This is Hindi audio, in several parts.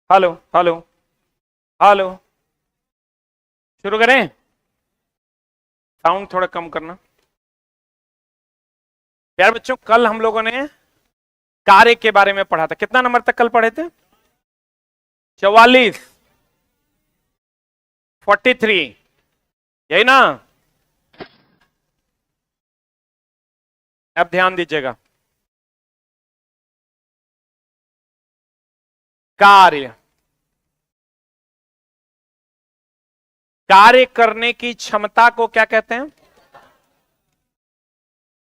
Hello hello hello. शुरू करें? साउंड थोड़ा कम करना। प्यारे बच्चों, कल हम लोगों ने कार्य के बारे में पढ़ा था। कितना नंबर तक कल पढ़े थे? 44, 43, यही ना? अब ध्यान दीजिएगा। कार्य, कार्य करने की क्षमता को क्या कहते हैं?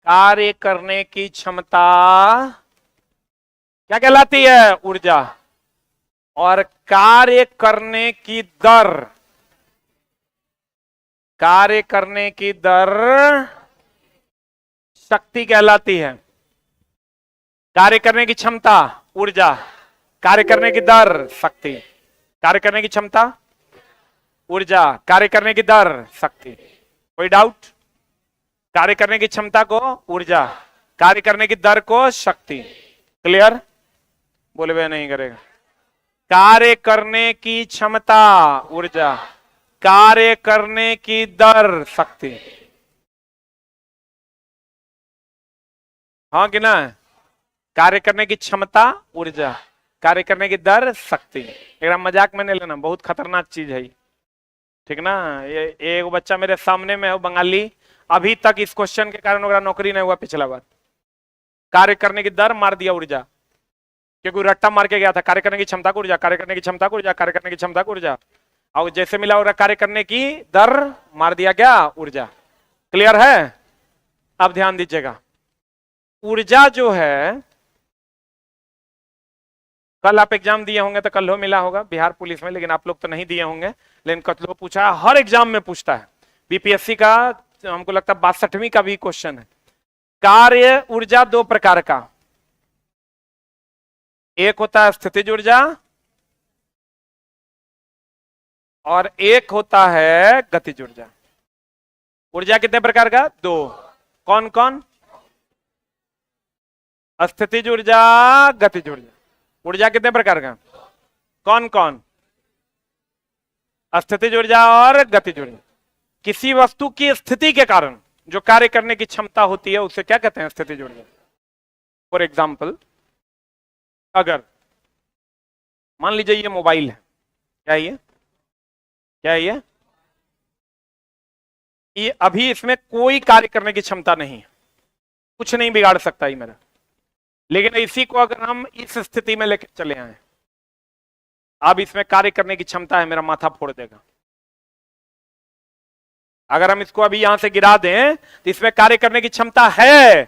कार्य करने की क्षमता क्या कहलाती है? ऊर्जा। और कार्य करने की दर, कार्य करने की दर शक्ति कहलाती है। कार्य करने की क्षमता ऊर्जा, कार्य करने की दर शक्ति। कार्य करने की क्षमता ऊर्जा, कार्य करने की दर शक्ति। कोई डाउट? कार्य करने की क्षमता को ऊर्जा, कार्य करने की दर को शक्ति। क्लियर? बोले वे नहीं करेगा। कार्य करने की क्षमता ऊर्जा, कार्य करने की दर शक्ति। हाँ कि ना? कार्य करने की क्षमता ऊर्जा, कार्य करने की दर शक्ति। एकदम मजाक में नहीं लेना, बहुत खतरनाक चीज है। ठीक ना? ये एक बच्चा मेरे सामने में है, बंगाली। अभी तक इस क्वेश्चन के कारण ओकरा नौकरी नहीं हुआ पिछला बार। कार्य करने की दर मार दिया ऊर्जा, क्योंकि रट्टा मार के गया था। कार्य करने की क्षमता को ऊर्जा, कार्य करने की क्षमता को ऊर्जा, कार्य करने की क्षमता को ऊर्जा, और जैसे मिला और कार्य करने की दर मार दिया गया ऊर्जा। क्लियर है? अब ध्यान दीजिएगा। ऊर्जा जो है, कल आप एग्जाम दिए होंगे तो कल हो मिला होगा बिहार पुलिस में, लेकिन आप लोग तो नहीं दिए होंगे। लेकिन कल लोग पूछा है, हर एग्जाम में पूछता है। बीपीएससी का हमको लगता है 62वीं का भी क्वेश्चन है। कार्य ऊर्जा दो प्रकार का, एक होता है स्थितिज ऊर्जा और एक होता है गतिज ऊर्जा। ऊर्जा कितने प्रकार का? दो। कौन कौन? स्थितिज ऊर्जा, गतिज ऊर्जा। ऊर्जा कितने प्रकार का? कौन कौन? स्थितिज ऊर्जा और गतिज ऊर्जा। किसी वस्तु की स्थिति के कारण जो कार्य करने की क्षमता होती है उसे क्या कहते हैं? स्थितिज ऊर्जा। फॉर एग्जाम्पल, अगर मान लीजिए ये मोबाइल है, क्या है ये? क्या है ये? ये अभी इसमें कोई कार्य करने की क्षमता नहीं है, कुछ नहीं बिगाड़ सकता ही मेरा। लेकिन इसी को अगर हम इस स्थिति में लेकर चले आए, अब इसमें कार्य करने की क्षमता है, मेरा माथा फोड़ देगा। अगर हम इसको अभी यहां से गिरा दें तो इसमें कार्य करने की क्षमता है,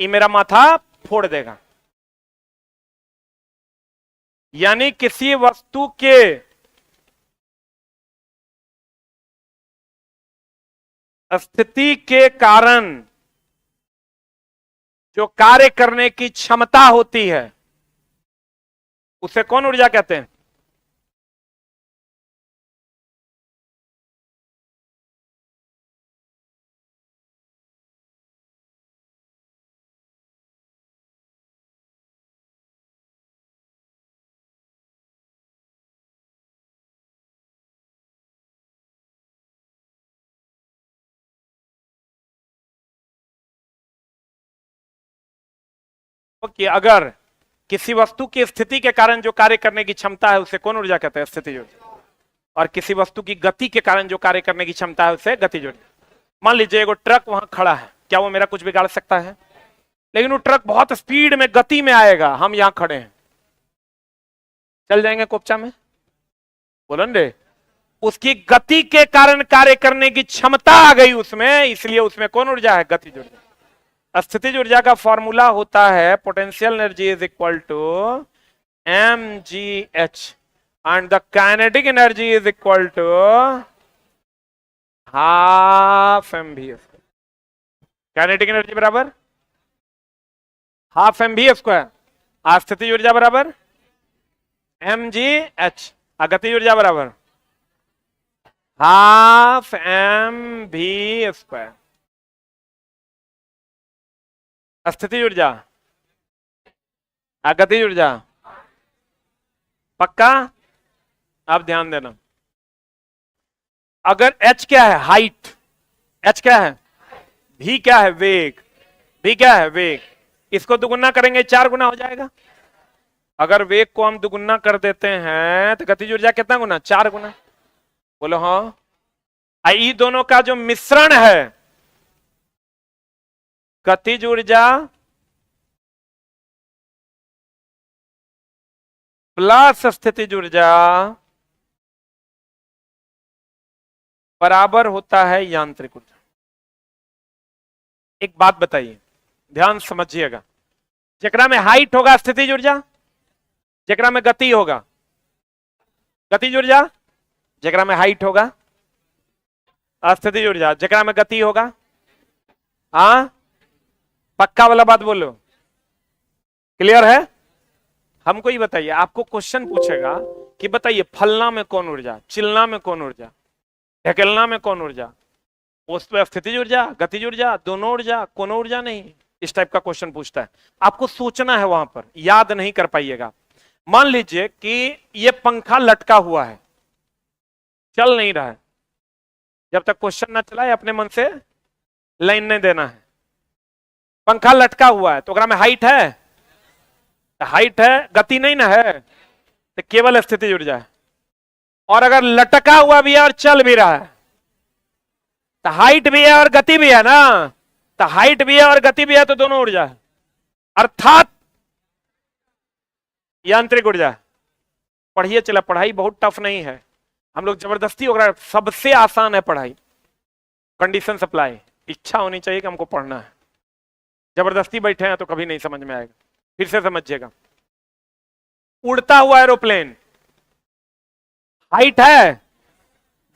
ये मेरा माथा फोड़ देगा। यानी किसी वस्तु के स्थिति के कारण जो कार्य करने की क्षमता होती है उसे कौन ऊर्जा कहते हैं? कि अगर किसी वस्तु की स्थिति के कारण जो कार्य करने की क्षमता है उसे कौन ऊर्जा कहते हैं? स्थितिज ऊर्जा। और किसी वस्तु की गति के कारण जो कार्य करने की क्षमता है उसे गतिज ऊर्जा। मान लीजिए एगो ट्रक वहां खड़ा है, क्या वो मेरा कुछ बिगाड़ सकता है? लेकिन वो ट्रक बहुत स्पीड में गति में आएगा, हम यहां खड़े हैं, चल जाएंगे कोपचा में? बोलन रे। उसकी गति के कारण कार्य करने की क्षमता आ गई उसमें, इसलिए उसमें कौन ऊर्जा है? गतिज ऊर्जा। स्थितिज ऊर्जा का फॉर्मूला होता है potential energy is equal to mgh and the kinetic energy is equal to half mv। Kinetic energy बराबर हाफ mv स्क्वायर। स्थितिज ऊर्जा बराबर mgh, गतिज ऊर्जा बराबर हाफ mv स्क्वायर। स्थितिज ऊर्जा, गतिज ऊर्जा, पक्का? आप ध्यान देना, अगर h क्या है, हाइट, h क्या है, v क्या है, वेग, v क्या है, वेग, इसको दुगुना करेंगे 4 गुना हो जाएगा। अगर वेग को हम दुगुना कर देते हैं तो गतिज ऊर्जा कितना गुना, 4 गुना। बोलो हाँ। ये दोनों का जो मिश्रण है, गतिज ऊर्जा प्लस स्थितिज ऊर्जा बराबर होता है यांत्रिक ऊर्जा। एक बात बताइए, ध्यान समझिएगा, जकरा में हाइट होगा स्थितिज ऊर्जा, जकरा में गति होगा गतिज ऊर्जा, जकरा में हाइट होगा अस्थितिज ऊर्जा, जकरा में गति होगा। हाँ, पक्का वाला बात बोलो, क्लियर है। हमको ये बताइए, आपको क्वेश्चन पूछेगा कि बताइए फलना में कौन ऊर्जा, चिलना में कौन ऊर्जा, ढकेलना में कौन ऊर्जा, उस पर स्थितिज ऊर्जा, गतिज ऊर्जा, दोनों ऊर्जा, कोनो ऊर्जा नहीं। इस टाइप का क्वेश्चन पूछता है, आपको सोचना है, वहां पर याद नहीं कर पाइएगा। मान लीजिए कि ये पंखा लटका हुआ है, चल नहीं रहा है, जब तक क्वेश्चन ना चलाए अपने मन से लाइन नहीं देना है। पंखा लटका हुआ है तो अगर में हाइट है, हाइट है, गति नहीं ना है, तो केवल स्थितिज ऊर्जा है। और अगर लटका हुआ भी है और चल भी रहा है तो हाइट भी है और गति भी है ना, तो हाइट भी है और गति भी है, तो दोनों ऊर्जा है, अर्थात यांत्रिक ऊर्जा। पढ़िए चला, पढ़ाई बहुत टफ नहीं है, हम लोग जबरदस्ती होगा, सबसे आसान है पढ़ाई, कंडीशन सप्लाई, इच्छा होनी चाहिए कि हमको पढ़ना है। जबरदस्ती बैठे हैं तो कभी नहीं समझ में आएगा। फिर से समझिएगा, उड़ता हुआ एरोप्लेन, हाइट है,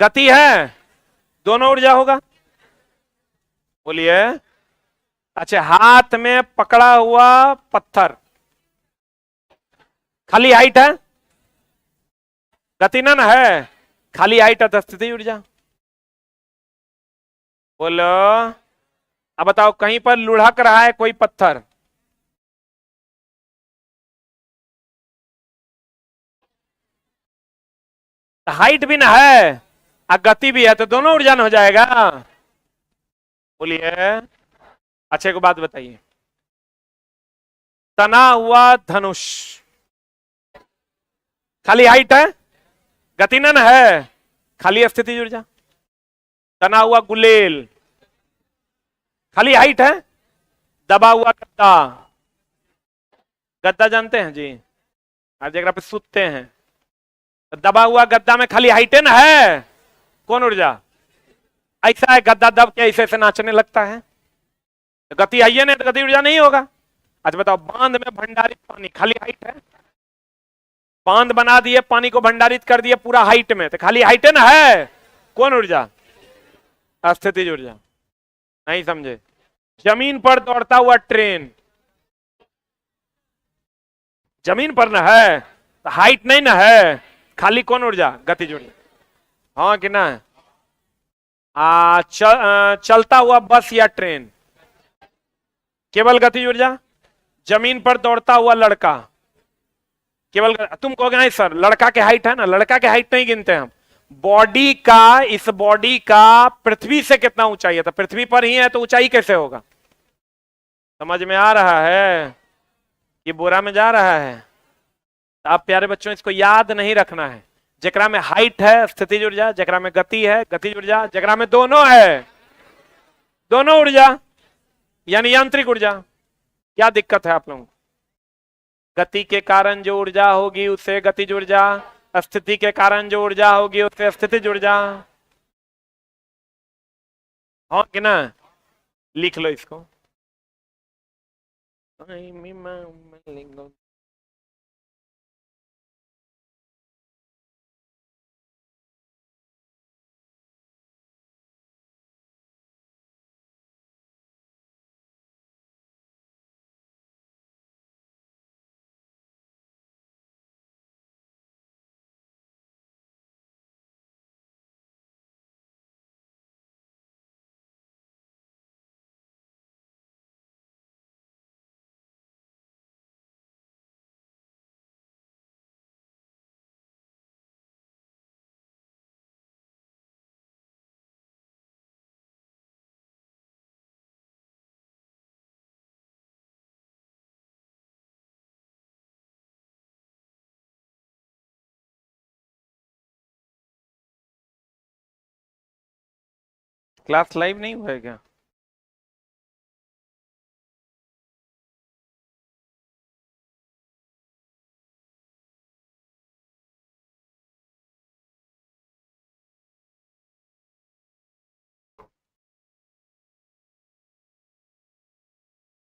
गति है, दोनों ऊर्जा होगा। बोलिए। अच्छा, हाथ में पकड़ा हुआ पत्थर, खाली हाइट है, गति ना है, खाली हाइट है, स्थिति ऊर्जा। बोलो। अब बताओ, कहीं पर लुढ़क रहा है कोई पत्थर, हाइट भी ना है और गति भी है, तो दोनों ऊर्जा हो जाएगा। बोलिए। अच्छा एक बात बताइए, तना हुआ धनुष, खाली हाइट है, गति ना है, खाली स्थिति ऊर्जा। तना हुआ गुलेल, खाली हाइट है, दबा हुआ गद्दा, गद्दा जानते हैं जी, हर जगह पे सुतते हैं, तो दबा हुआ गद्दा में खाली हाइट है ना है, कौन ऊर्जा। ऐसा है, गद्दा दब के ऐसे ऐसे नाचने लगता है, तो गति आई है नहीं, तो गति ऊर्जा नहीं होगा। अच्छा बताओ, बांध में भंडारित पानी, खाली हाइट है, बांध बना दिए, पानी को भंडारित कर दिए पूरा हाइट में, तो खाली हाइट है ना है, कौन ऊर्जा, स्थितिज ऊर्जा। नहीं समझे। जमीन पर दौड़ता हुआ ट्रेन, जमीन पर ना है, तो हाइट नहीं ना है, खाली कौन ऊर्जा, गतिज ऊर्जा। हाँ कि ना। चलता हुआ बस या ट्रेन, केवल गतिज ऊर्जा। जमीन पर दौड़ता हुआ लड़का, केवल, तुम कहोगे नहीं सर लड़का के हाइट है ना, लड़का के हाइट नहीं गिनते हम, बॉडी का, इस बॉडी का पृथ्वी से कितना ऊंचाई है, तो पृथ्वी पर ही है तो ऊंचाई कैसे होगा। समझ में आ रहा है कि बोरा में जा रहा है। तो आप प्यारे बच्चों इसको याद नहीं रखना है, जकरा में हाइट है स्थितिज ऊर्जा, जकरा में गति है गतिज ऊर्जा, जकरा में दोनों है दोनों ऊर्जा, यानी यांत्रिक ऊर्जा। क्या दिक्कत है आप लोगों को। गति के कारण जो ऊर्जा होगी उससे गतिज ऊर्जा, स्थिति के कारण जो ऊर्जा होगी उससे स्थितिज ऊर्जा। हाँ कि ना, लिख लो इसको। क्लास लाइव नहीं हुआ है क्या?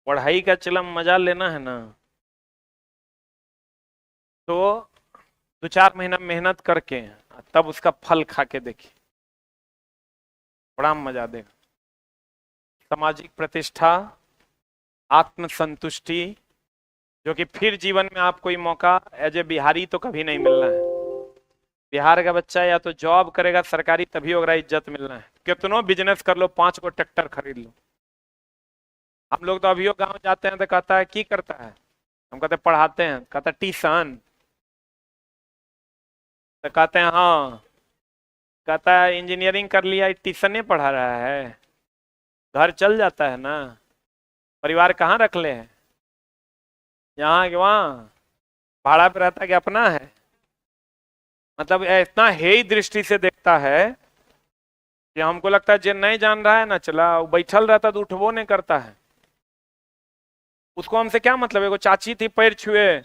पढ़ाई का चिलम मजा लेना है ना, तो 2-4 महीना मेहनत करके तब उसका फल खा के देखिए, बड़ा मजा देगा। सामाजिक प्रतिष्ठा, आत्म संतुष्टि, जो कि फिर जीवन में आपको ये मौका एज ए बिहारी तो कभी नहीं मिलना है। बिहार का बच्चा या तो जॉब करेगा सरकारी, तभी होगा इज्जत मिलना है। कितनों बिजनेस कर लो, 5 को ट्रैक्टर खरीद लो। हम लोग तो अभी गांव जाते हैं तो कहता है की करता है, हम कहते पढ़ाते हैं, कहता ट्यूशन, तो कहते हैं हाँ, कहता है इंजीनियरिंग कर लिया, ट्यूशन नहीं पढ़ा रहा है, घर चल जाता है ना, परिवार कहाँ रख ले है, यहाँ कि वहाँ, भाड़ा पे रहता है कि अपना है। मतलब इतना हेय दृष्टि से देखता है कि हमको लगता है जे नहीं जान रहा है ना, चला वो बैठल रहता तो उठबो नहीं करता है। उसको हमसे क्या मतलब है? वो चाची थी पैर छुए,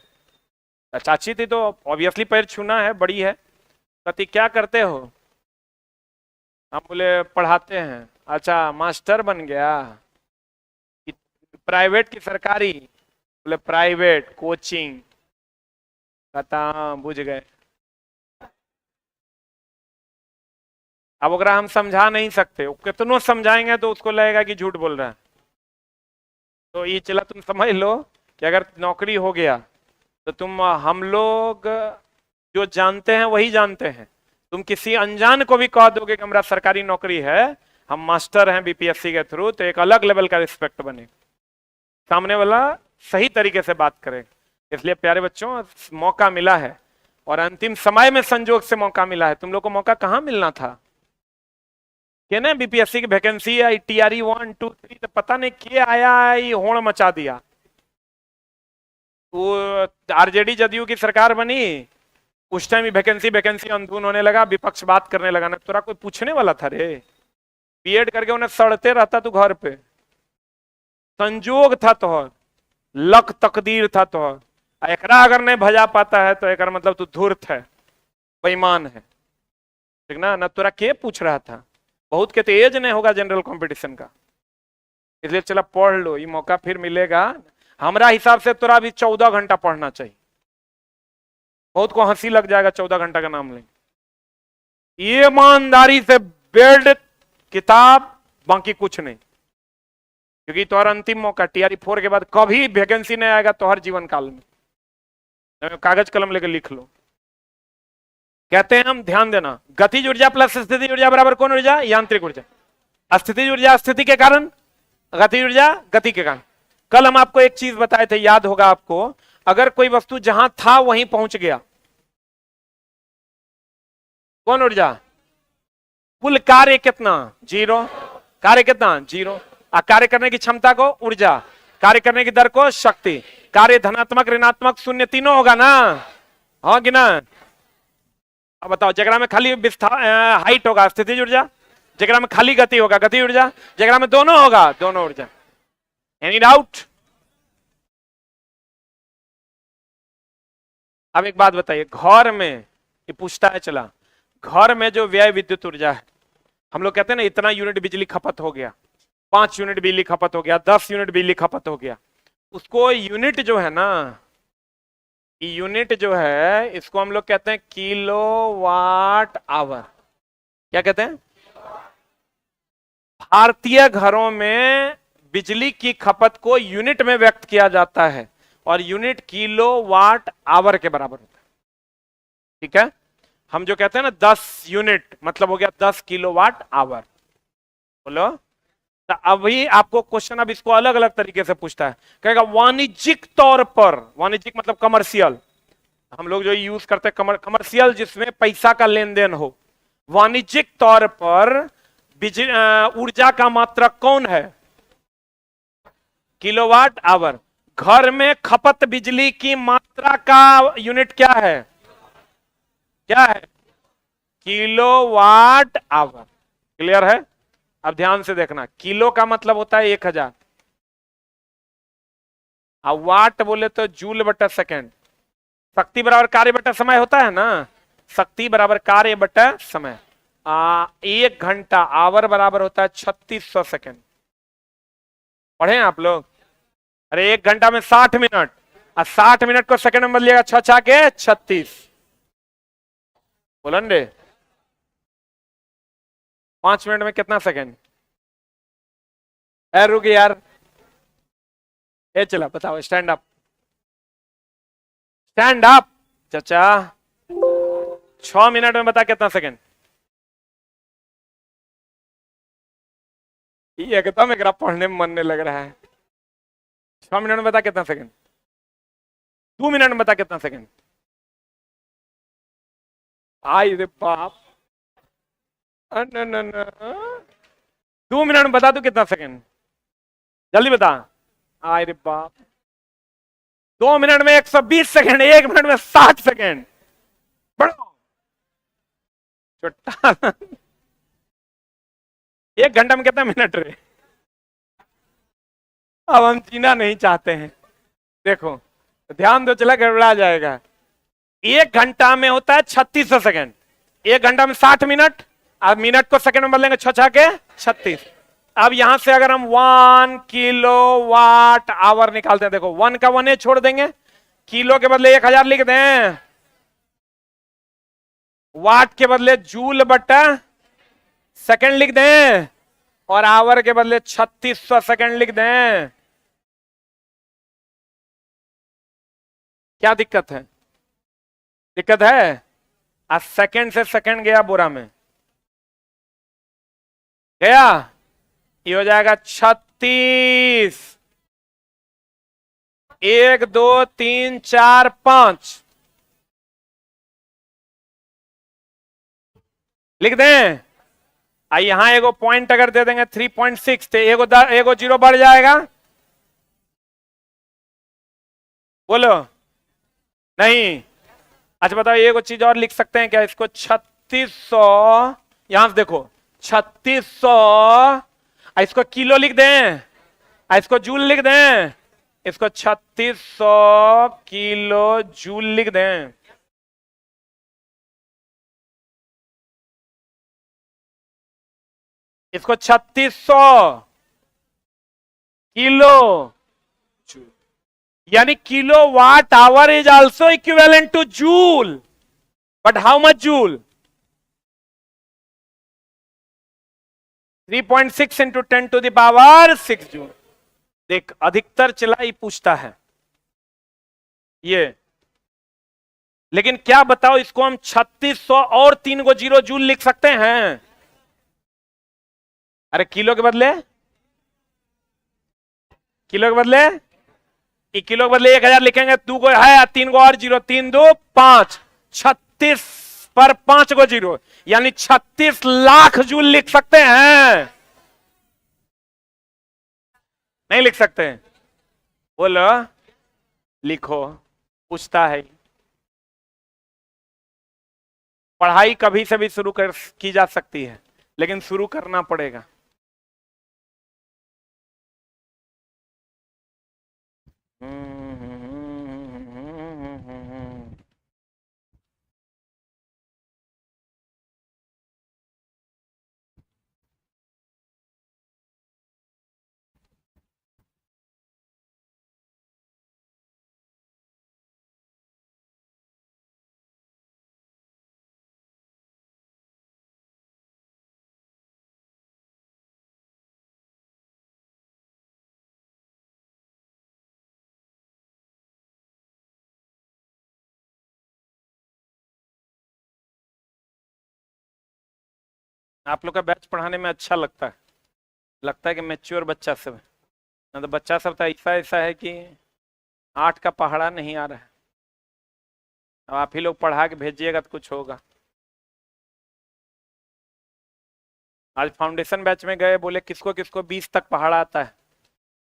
चाची थी तो ऑब्वियसली पैर छूना है, बड़ी है। कहती क्या करते हो? हम बोले पढ़ाते हैं। अच्छा मास्टर बन गया? प्राइवेट की सरकारी? बोले प्राइवेट कोचिंग। कहता हाँ बुझ गए। अब अगर हम समझा नहीं सकते, कितनों समझाएंगे तो उसको लगेगा कि झूठ बोल रहा है। तो ये चला तुम समझ लो कि अगर नौकरी हो गया तो तुम, हम लोग जो जानते हैं वही जानते हैं। तुम किसी अनजान को भी कह दोगे कि हमारा सरकारी नौकरी है, हम मास्टर हैं बीपीएससी के थ्रू, तो एक अलग लेवल का रिस्पेक्ट बने, सामने वाला सही तरीके से बात करे। इसलिए प्यारे बच्चों, मौका मिला है और अंतिम समय में संजोग से मौका मिला है। तुम लोग को मौका कहाँ मिलना था कि ना बीपीएससी की वैकेंसी आई, टीआरई 1 2 3, तो पता नहीं क्या आया, ये होड़ मचा दिया। वो आरजेडी जदयू की सरकार बनी, उस टाइम ही वैकेंसी वैकेंसी अंधुन होने लगा, विपक्ष बात करने लगा ना, तोरा कोई पूछने वाला था रे? बीएड करके उन्हें सड़ते रहता तू घर पे, संजोग था तोहर, लक तकदीर था तोहर। एकरा अगर नहीं भजा पाता है तो एक मतलब तू धूर्त है, बेईमान है, ठीक ना? ना तोरा के पूछ रहा था, बहुत के तो एज नहीं होगा जनरल कंपटीशन का। इसलिए चला पढ़ लो, ये मौका फिर मिलेगा। हमारा हिसाब से तोरा भी 14 घंटा पढ़ना चाहिए। बहुत को हंसी लग जाएगा 14 घंटा का नाम लेंगे। ये ईमानदारी से बेल्ड किताब, बाकी कुछ नहीं, क्योंकि तुम्हारा अंतिम मौका टीआरई 4 के बाद कभी वैकेंसी नहीं आएगा तो हर जीवन काल में। कागज कलम लेकर लिख लो। कहते हैं हम, ध्यान देना, गतिज ऊर्जा प्लस स्थितिज ऊर्जा बराबर कौन ऊर्जा? यांत्रिक ऊर्जा। स्थितिज ऊर्जा स्थिति के कारण, गतिज ऊर्जा गति के कारण। कल हम आपको एक चीज बताए थे, याद होगा आपको, अगर कोई वस्तु जहां था वहीं पहुंच गया, कौन ऊर्जा? कुल कार्य कितना? 0। कार्य कितना? 0। कार्य करने की क्षमता को ऊर्जा, कार्य करने की दर को शक्ति। कार्य धनात्मक ऋणात्मक शून्य तीनों होगा ना? हाँ कि ना? अब बताओ, जगरा में खाली हाइट होगा स्थितिज ऊर्जा, जगरा में खाली गति होगा गति ऊर्जा, जगरा में दोनों होगा दोनों ऊर्जा। Any doubt? अब एक बात बताइए, घर में ये पूछता है, चला घर में जो व्यय विद्युत ऊर्जा है, हम लोग कहते हैं ना इतना यूनिट बिजली खपत हो गया, 5 यूनिट बिजली खपत हो गया, 10 यूनिट बिजली खपत हो गया, उसको यूनिट जो है ना, यूनिट जो है इसको हम लोग कहते हैं किलोवाट आवर। क्या कहते हैं? भारतीय घरों में बिजली की खपत को यूनिट में व्यक्त किया जाता है और यूनिट किलोवाट आवर के बराबर होता है। ठीक है? हम जो कहते हैं ना 10 यूनिट मतलब हो गया 10 किलोवाट आवर। बोलो। तो अभी आपको क्वेश्चन अब इसको अलग अलग तरीके से पूछता है, कहेगा वाणिज्यिक तौर पर, वाणिज्यिक मतलब कमर्शियल, हम लोग जो यूज करते हैं कमर्शियल, जिसमें पैसा का लेन देन हो, वाणिज्यिक तौर पर ऊर्जा का मात्रक कौन है? Kilowatt hour. घर में खपत बिजली की मात्रा का यूनिट क्या है? क्या है? Kilowatt hour. क्लियर है? अब ध्यान से देखना, किलो का मतलब होता है 1000, अब वाट बोले तो जूल बटा सेकेंड। शक्ति बराबर कार्य बटा समय होता है ना, शक्ति बराबर कार्य बटा समय। 1 घंटा आवर बराबर होता है 3600 सेकेंड। पढ़े हैं आप लोग? अरे 1 घंटा में 60 मिनट, और 60 मिनट को सेकंड में बदलिएगा, 6 के 36। बोलन रे, 5 मिनट में कितना सेकंड? रुक यार, ए चला बताओ, स्टैंड अप, स्टैंड अप चाचा। 6 मिनट में बता कितना सेकंड? ये एकदम एक पढ़ने में मन नहीं लग रहा है। 6 मिनट में बता कितना सेकंड? 2 मिनट में बता कितना सेकंड? आई रे बाप, न 2 मिनट में बता तू कितना सेकंड, जल्दी बता। आई रे बाप, 2 मिनट में 120 सेकंड, 1 मिनट में 60 सेकंड। बड़ा छोटा। 1 घंटा में कितना मिनट रे? अब हम जीना नहीं चाहते हैं। देखो ध्यान दो, चला गड़बड़ा जाएगा। 1 घंटा में होता है 3600 सेकंड, 1 घंटा में 60 मिनट, अब मिनट को सेकंड में बदलेंगे, 6 के 36। अब यहां से अगर हम 1 किलो वाट आवर निकालते हैं, देखो 1 का 1 छोड़ देंगे, किलो के बदले 1000 लिख दें, वाट के बदले जूल बटा सेकंड लिख दें, और आवर के बदले 3600 सेकंड लिख दें। क्या दिक्कत है? दिक्कत है? आज सेकंड से सेकंड गया बोरा में, गया, ये हो जाएगा 36। 1 2 3 4 5 लिख दें। यहां एगो पॉइंट अगर दे देंगे 3.6, तो एगो जीरो बढ़ जाएगा। बोलो नहीं? अच्छा बताओ, एगो चीज और लिख सकते हैं क्या इसको? 3600, यहां से देखो 3600, इसको किलो लिख दें, इसको जूल लिख दें, इसको 3600 किलो जूल लिख दें। इसको 3600 किलो, यानी kilo watt hour is also equivalent to joule, but how much joule? 3.6 into 10⁻6 joule. देख अधिकतर चलाई पूछता है ये, लेकिन क्या बताओ, इसको हम 3600 और 3 गो जीरो जूल लिख सकते हैं? अरे किलो के बदले, किलो के बदले, किलो के बदले 1000 लिखेंगे, 2 गो है, 3 गो और जीरो, 3 2 5, 36 पर 5 गो जीरो, यानी 36 लाख जूल लिख सकते हैं। नहीं लिख सकते? बोलो, लिखो, पूछता है। पढ़ाई कभी से भी शुरू की जा सकती है, लेकिन शुरू करना पड़ेगा। आप लोग का बैच पढ़ाने में अच्छा लगता है कि मैच्योर बच्चा सब है, ना तो बच्चा सब तो ऐसा ऐसा है कि 8 का पहाड़ा नहीं आ रहा है। अब आप ही लोग पढ़ा के भेजिएगा तो कुछ होगा। आज फाउंडेशन बैच में गए, बोले किसको किसको 20 तक पहाड़ा आता है,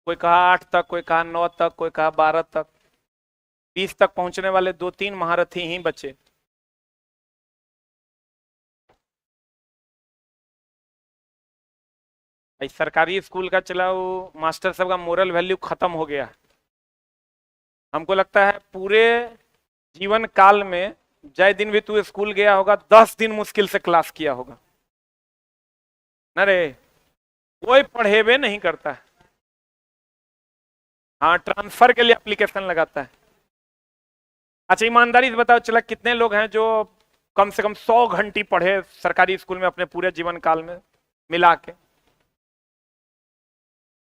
कोई कहा 8 तक, कोई कहा 9 तक, कोई कहा 12 तक। 20 तक पहुंचने वाले 2-3 महारथी ही बचे। इस सरकारी स्कूल का चलाओ मास्टर साहब का मोरल वैल्यू खत्म हो गया। हमको लगता है पूरे जीवन काल में जय दिन भी तू स्कूल गया होगा 10 दिन मुश्किल से क्लास किया होगा न रे, कोई पढ़ेबे नहीं करता है। हाँ, ट्रांसफर के लिए एप्लीकेशन लगाता है। अच्छा ईमानदारी से बताओ चला कितने लोग हैं जो कम से कम 100 घंटे पढ़े सरकारी स्कूल में अपने पूरे जीवन काल में मिला के?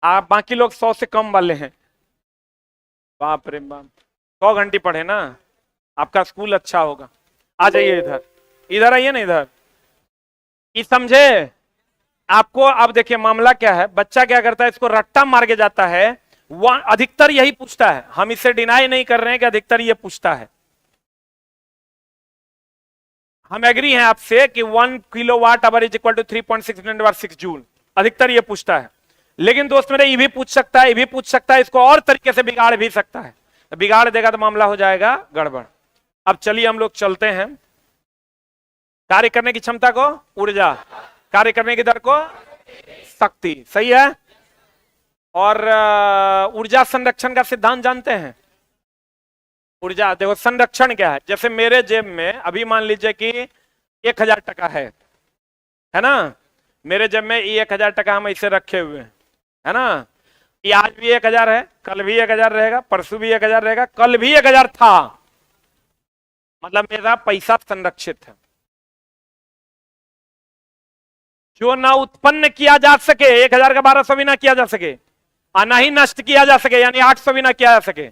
आप बाकी लोग 100 से कम वाले हैं। बाप रे बाप, 100 घंटे पढ़े ना, आपका स्कूल अच्छा होगा। आ जाइए इधर, इधर आइए ना इधर। ये समझे आपको? अब देखिए मामला क्या है, बच्चा क्या करता है, इसको रट्टा मार के जाता है। वह अधिकतर यही पूछता है, हम इसे डिनाई नहीं कर रहे हैं कि अधिकतर ये पूछता है। हम एग्री हैं आपसे कि 1 kilowatt hour is equal to 3.6 joule, अधिकतर ये पूछता है। लेकिन दोस्त मेरे ये भी पूछ सकता है, ये भी पूछ सकता है, इसको और तरीके से बिगाड़ भी सकता है। तो बिगाड़ देगा तो मामला हो जाएगा गड़बड़। अब चलिए हम लोग चलते हैं। कार्य करने की क्षमता को ऊर्जा, कार्य करने की दर को शक्ति, सही है। और ऊर्जा संरक्षण का सिद्धांत जानते हैं? ऊर्जा देखो संरक्षण क्या है, जैसे मेरे जेब में अभी मान लीजिए कि 1000 टका है ना, मेरे जेब में 1000 टका हम ऐसे रखे हुए हैं, है ना। ये आज भी 1000 है, कल भी 1000 रहेगा, परसों भी 1000 रहेगा, कल भी 1000 था, मतलब मेरा पैसा संरक्षित है। जो ना उत्पन्न किया जा सके, 1000 का 1200 भी ना किया जा सके, और ना ही नष्ट किया जा सके, यानी 800 भी ना किया जा सके,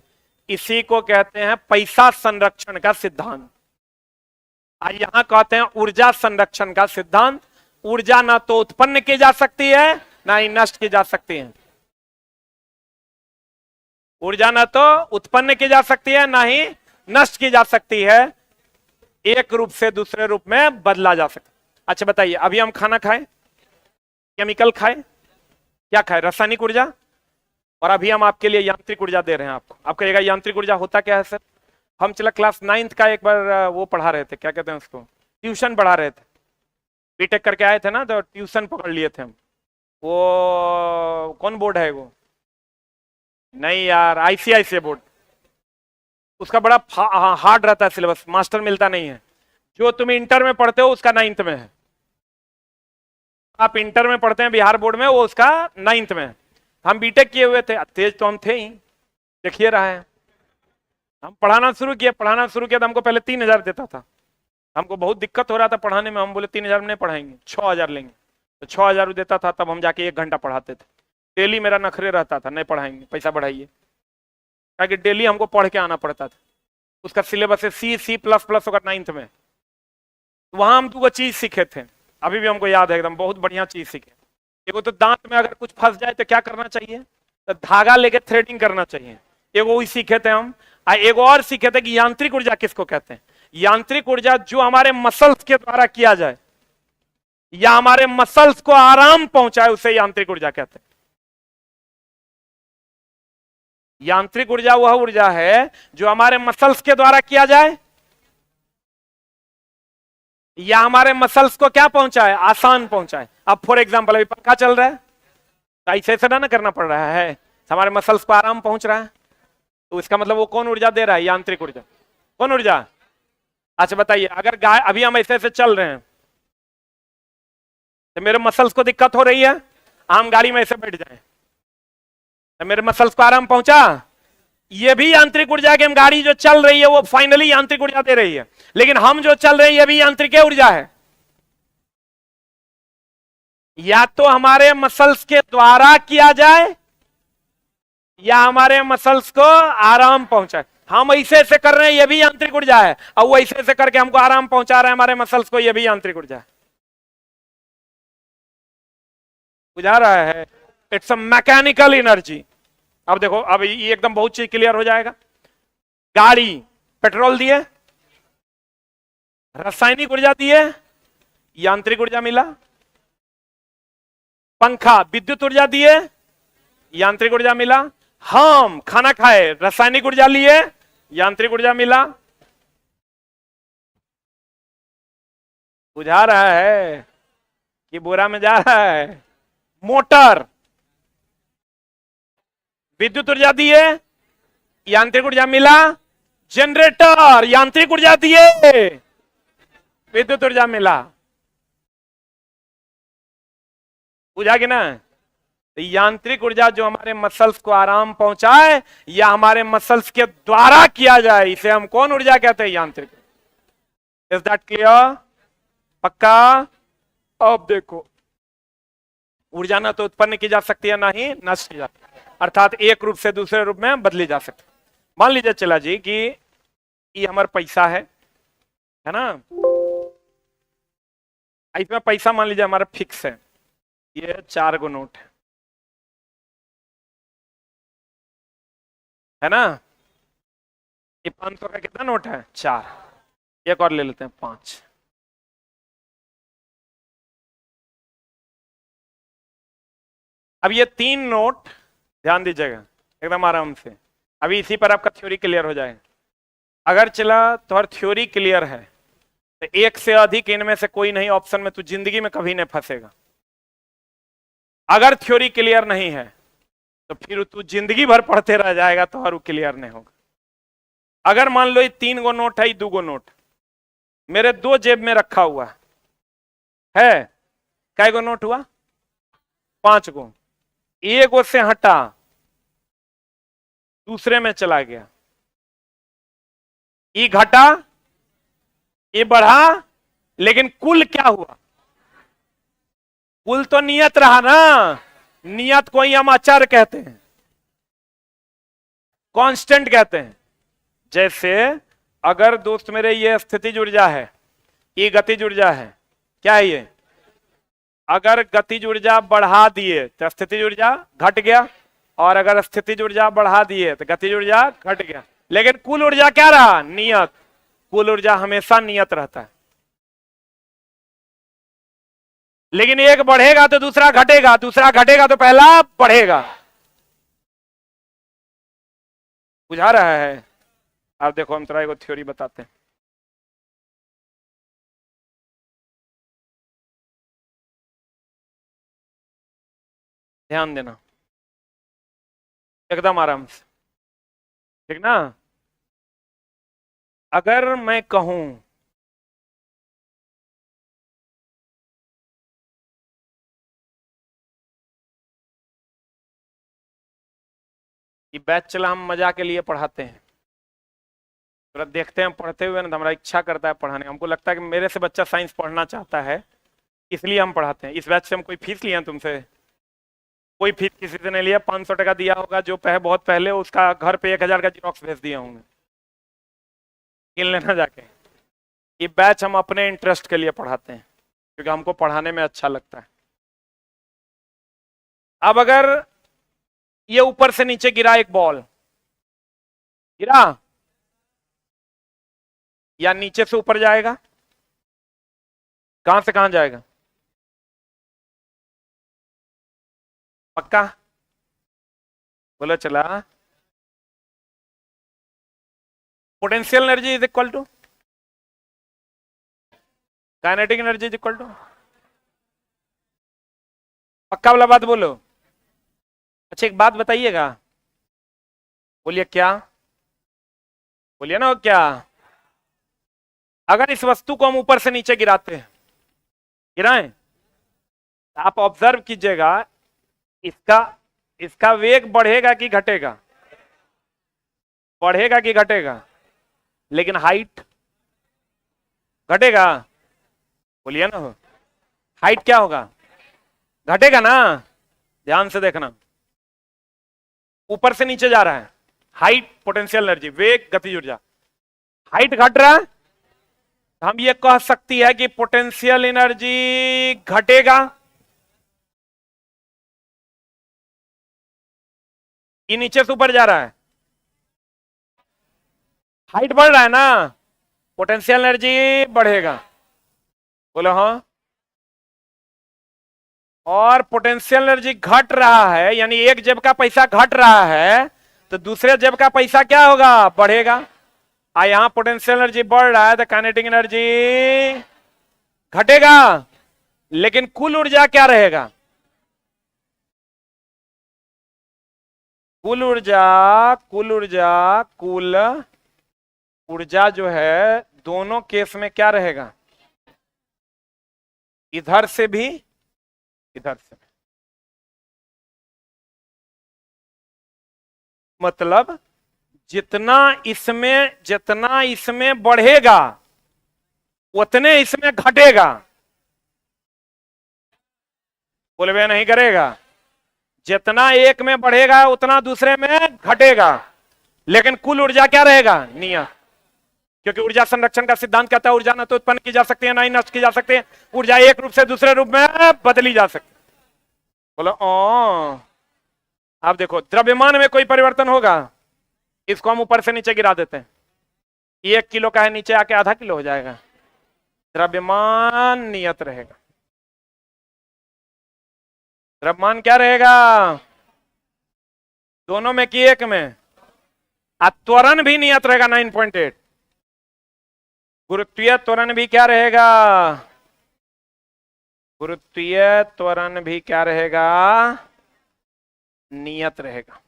इसी को कहते हैं पैसा संरक्षण का सिद्धांत। यहां कहते हैं ऊर्जा संरक्षण का सिद्धांत। ऊर्जा ना तो उत्पन्न की जा सकती है ना ही नष्ट की जा सकती है। ऊर्जा ना तो उत्पन्न की जा सकती है ना ही नष्ट की जा सकती है, एक रूप से दूसरे रूप में बदला जा सकता है। अच्छा बताइए, अभी हम खाना खाएं, केमिकल खाएं, क्या खाएं? रासायनिक ऊर्जा। और अभी हम आपके लिए यांत्रिक ऊर्जा दे रहे हैं आपको। आप कहिएगा यांत्रिक ऊर्जा होता क्या है सर? हम चला क्लास 9th का एक बार वो पढ़ा रहे थे, क्या कहते हैं उसको, ट्यूशन पढ़ा रहे थे। बीटेक करके आए थे ना, तो ट्यूशन पकड़ लिए थे हम। वो कौन बोर्ड है वो? नहीं यार, आईसीआईसीआई बोर्ड। उसका बड़ा हार्ड रहता है सिलेबस, मास्टर मिलता नहीं है। जो तुम इंटर में पढ़ते हो उसका 9th में है। आप इंटर में पढ़ते हैं बिहार बोर्ड में, वो उसका 9th में है। हम बीटेक किए हुए थे, तेज तो हम थे ही, देखिए रहा है। हम पढ़ाना शुरू किया तो हमको पहले 3000 देता था। हमको बहुत दिक्कत हो रहा था पढ़ाने में, हम बोले 3000 में नहीं पढ़ाएंगे, 6000 लेंगे। तो 6000 देता था, तब हम जाके 1 घंटा पढ़ाते थे। डेली मेरा नखरे रहता था, नहीं पढ़ाएंगे, पैसा बढ़ाइए, ताकि डेली हमको पढ़ के आना पड़ता था। उसका सिलेबस है C++ होगा 9th में। वहां हम 2 चीज सीखे थे, अभी भी हमको याद है एकदम, बहुत बढ़िया चीज सीखे। एगो तो दांत में अगर कुछ फंस जाए तो क्या करना चाहिए, तो धागा लेके थ्रेडिंग करना चाहिए। एगो वही सीखे थे हम। एगो और सीखे थे कि यांत्रिक ऊर्जा किसको कहते हैं। यांत्रिक ऊर्जा जो हमारे मसल्स के द्वारा किया जाए या हमारे मसल्स को आराम पहुंचाए, उसे यांत्रिक ऊर्जा कहते हैं। यांत्रिक ऊर्जा वह ऊर्जा है जो हमारे मसल्स के द्वारा किया जाए या हमारे मसल्स को क्या पहुंचाए, आसान पहुंचाए। अब फॉर एग्जांपल अभी पंखा चल रहा है, तो ऐसे ना करना पड़ रहा है, हमारे मसल्स को आराम पहुंच रहा है, तो इसका मतलब वो कौन ऊर्जा दे रहा है? यांत्रिक ऊर्जा। कौन ऊर्जा? अच्छा बताइए, अगर गाय अभी हम ऐसे ऐसे चल रहे हैं तो मेरे मसल्स को दिक्कत हो रही है, हम गाड़ी में ऐसे बैठ जाए तो मेरे मसल्स को आराम पहुंचा, ये भी यांत्रिक ऊर्जा की। हम गाड़ी जो चल रही है वो फाइनली यांत्रिक ऊर्जा दे रही है, लेकिन हम जो चल रहे हैं ये भी यांत्रिक ऊर्जा है। या तो हमारे मसल्स के द्वारा किया जाए या हमारे मसल्स को आराम पहुंचाए। हम ऐसे ऐसे कर रहे हैं, ये भी यांत्रिक ऊर्जा है, और वो ऐसे ऐसे करके हमको आराम पहुंचा रहे हैं हमारे मसल्स को, ये भी यांत्रिक ऊर्जा है। बुझा रहा है? It's a mechanical energy. अब देखो, अब ये एकदम बहुत चीज क्लियर हो जाएगा। गाड़ी पेट्रोल दिए, रासायनिक ऊर्जा दिए, यांत्रिक ऊर्जा मिला। पंखा विद्युत ऊर्जा दिए, यांत्रिक ऊर्जा मिला। हम खाना खाए, रासायनिक ऊर्जा लिए, यांत्रिक ऊर्जा मिला। बुझा रहा है कि बुरा में जा रहा है? मोटर, विद्युत ऊर्जा दी है, यांत्रिक ऊर्जा मिला, जनरेटर, यांत्रिक ऊर्जा दिए, विद्युत ऊर्जा मिला। बुझा कि ना? तो यांत्रिक ऊर्जा जो हमारे मसल्स को आराम पहुंचाए या हमारे मसल्स के द्वारा किया जाए, इसे हम कौन ऊर्जा कहते हैं? यांत्रिक। Is that clear? पक्का? अब देखो, ऊर्जा ना तो उत्पन्न की जा सकती है ना ही नष्ट की जा सकती है, अर्थात एक रूप से दूसरे रूप में बदली जा सकती है। मान लीजिए चला जी कि ये हमारा पैसा है ना, इसमें पैसा मान लीजिए हमारा फिक्स है, ये 4 गो नोट है ना, ये 500 का कितना नोट है? 4। एक और ले लेते हैं 5। अब ये 3 नोट, ध्यान दीजिएगा एकदम आराम से, अभी इसी पर आपका थ्योरी क्लियर हो जाएगा। अगर चला तो हर थ्योरी क्लियर है तो एक से अधिक इनमें से कोई नहीं ऑप्शन में, तू जिंदगी में कभी नहीं फंसेगा। अगर थ्योरी क्लियर नहीं है तो फिर तू जिंदगी भर पढ़ते रह जाएगा तो हर क्लियर नहीं होगा। अगर मान लो ये 3 गो नोट है, 2 गो नोट मेरे 2 जेब में रखा हुआ है, कै गो नोट हुआ? 5 गो। एक गो से हटा, दूसरे में चला गया, ये घटा, ये बढ़ा, लेकिन कुल क्या हुआ? कुल तो नियत रहा ना। नियत को ही हम अचर कहते हैं, कांस्टेंट कहते हैं। जैसे अगर दोस्त मेरे ये स्थितिज ऊर्जा है, ये गतिज ऊर्जा है, क्या है ये? अगर गतिज ऊर्जा बढ़ा दिए तो स्थितिज ऊर्जा घट गया, और अगर स्थितिज ऊर्जा बढ़ा दिए तो गतिज ऊर्जा घट गया, लेकिन कुल ऊर्जा क्या रहा? नियत। कुल ऊर्जा हमेशा नियत रहता है, लेकिन एक बढ़ेगा तो दूसरा घटेगा, दूसरा घटेगा तो पहला बढ़ेगा। बुझा रहा है? आप देखो, हम थोड़ा एक थ्योरी बताते हैं। ध्यान देना एकदम आराम से, ठीक ना? अगर मैं कहूं कि बैच चला, हम मजा के लिए पढ़ाते हैं, तो देखते हैं पढ़ते हुए ना, तो हमारा इच्छा करता है पढ़ाने, हमको लगता है कि मेरे से बच्चा साइंस पढ़ना चाहता है, इसलिए हम पढ़ाते हैं। इस बैच से हम कोई फीस लिया तुमसे? कोई फीस किसी से नहीं लिया। 500 टका दिया होगा जो बहुत पहले, उसका घर पे 1000 का जीरोक्स भेज दिए होंगे, गिन लेना जाके। ये बैच हम अपने इंटरेस्ट के लिए पढ़ाते हैं, क्योंकि हमको पढ़ाने में अच्छा लगता है। अब अगर ये ऊपर से नीचे गिरा, एक बॉल गिरा, या नीचे से ऊपर जाएगा? कहां से कहां जाएगा? पक्का बोलो चला। Potential energy is equal to kinetic energy is equal to, पक्का वाला बात बोलो। अच्छा एक बात बताइएगा, बोलिए क्या? बोलिए ना क्या? अगर इस वस्तु को हम ऊपर से नीचे गिराते हैं, गिराएं, आप ऑब्जर्व कीजिएगा, इसका इसका वेग बढ़ेगा कि घटेगा? बढ़ेगा कि घटेगा? लेकिन हाइट घटेगा? बोलिए ना, हाइट क्या होगा? घटेगा ना। ध्यान से देखना, ऊपर से नीचे जा रहा है, हाइट पोटेंशियल एनर्जी, वेग गतिज ऊर्जा, हाइट घट रहा है, हम ये कह सकती है कि पोटेंशियल एनर्जी घटेगा। ये नीचे से ऊपर जा रहा है, हाइट बढ़ रहा है ना, पोटेंशियल एनर्जी बढ़ेगा। बोलो हाँ। और पोटेंशियल एनर्जी घट रहा है, यानी एक जेब का पैसा घट रहा है, तो दूसरे जेब का पैसा क्या होगा? बढ़ेगा। यहां पोटेंशियल एनर्जी बढ़ रहा है तो काइनेटिक एनर्जी घटेगा, लेकिन कुल ऊर्जा क्या रहेगा? कुल ऊर्जा, कुल ऊर्जा, कुल ऊर्जा जो है दोनों केस में क्या रहेगा, इधर से भी इधर से भी। मतलब जितना इसमें बढ़ेगा उतने इसमें घटेगा, बोलबे नहीं करेगा। जितना एक में बढ़ेगा उतना दूसरे में घटेगा, लेकिन कुल ऊर्जा क्या रहेगा, नियत। क्योंकि ऊर्जा संरक्षण का सिद्धांत कहता है ऊर्जा न तो उत्पन्न की जा सकती है ना ही नष्ट की जा सकती है, ऊर्जा एक रूप से दूसरे रूप में बदली जा सकती है। बोलो ओ, अब देखो द्रव्यमान में कोई परिवर्तन होगा, इसको हम ऊपर से नीचे गिरा देते हैं, 1 किलो का है नीचे आके आधा किलो हो जाएगा, द्रव्यमान नियत रहेगा। द्रव्यमान क्या रहेगा, दोनों में की एक में। त्वरण भी नियत रहेगा 9.8। गुरुत्वीय त्वरण भी क्या रहेगा, गुरुत्वीय त्वरण भी क्या रहेगा, नियत रहेगा।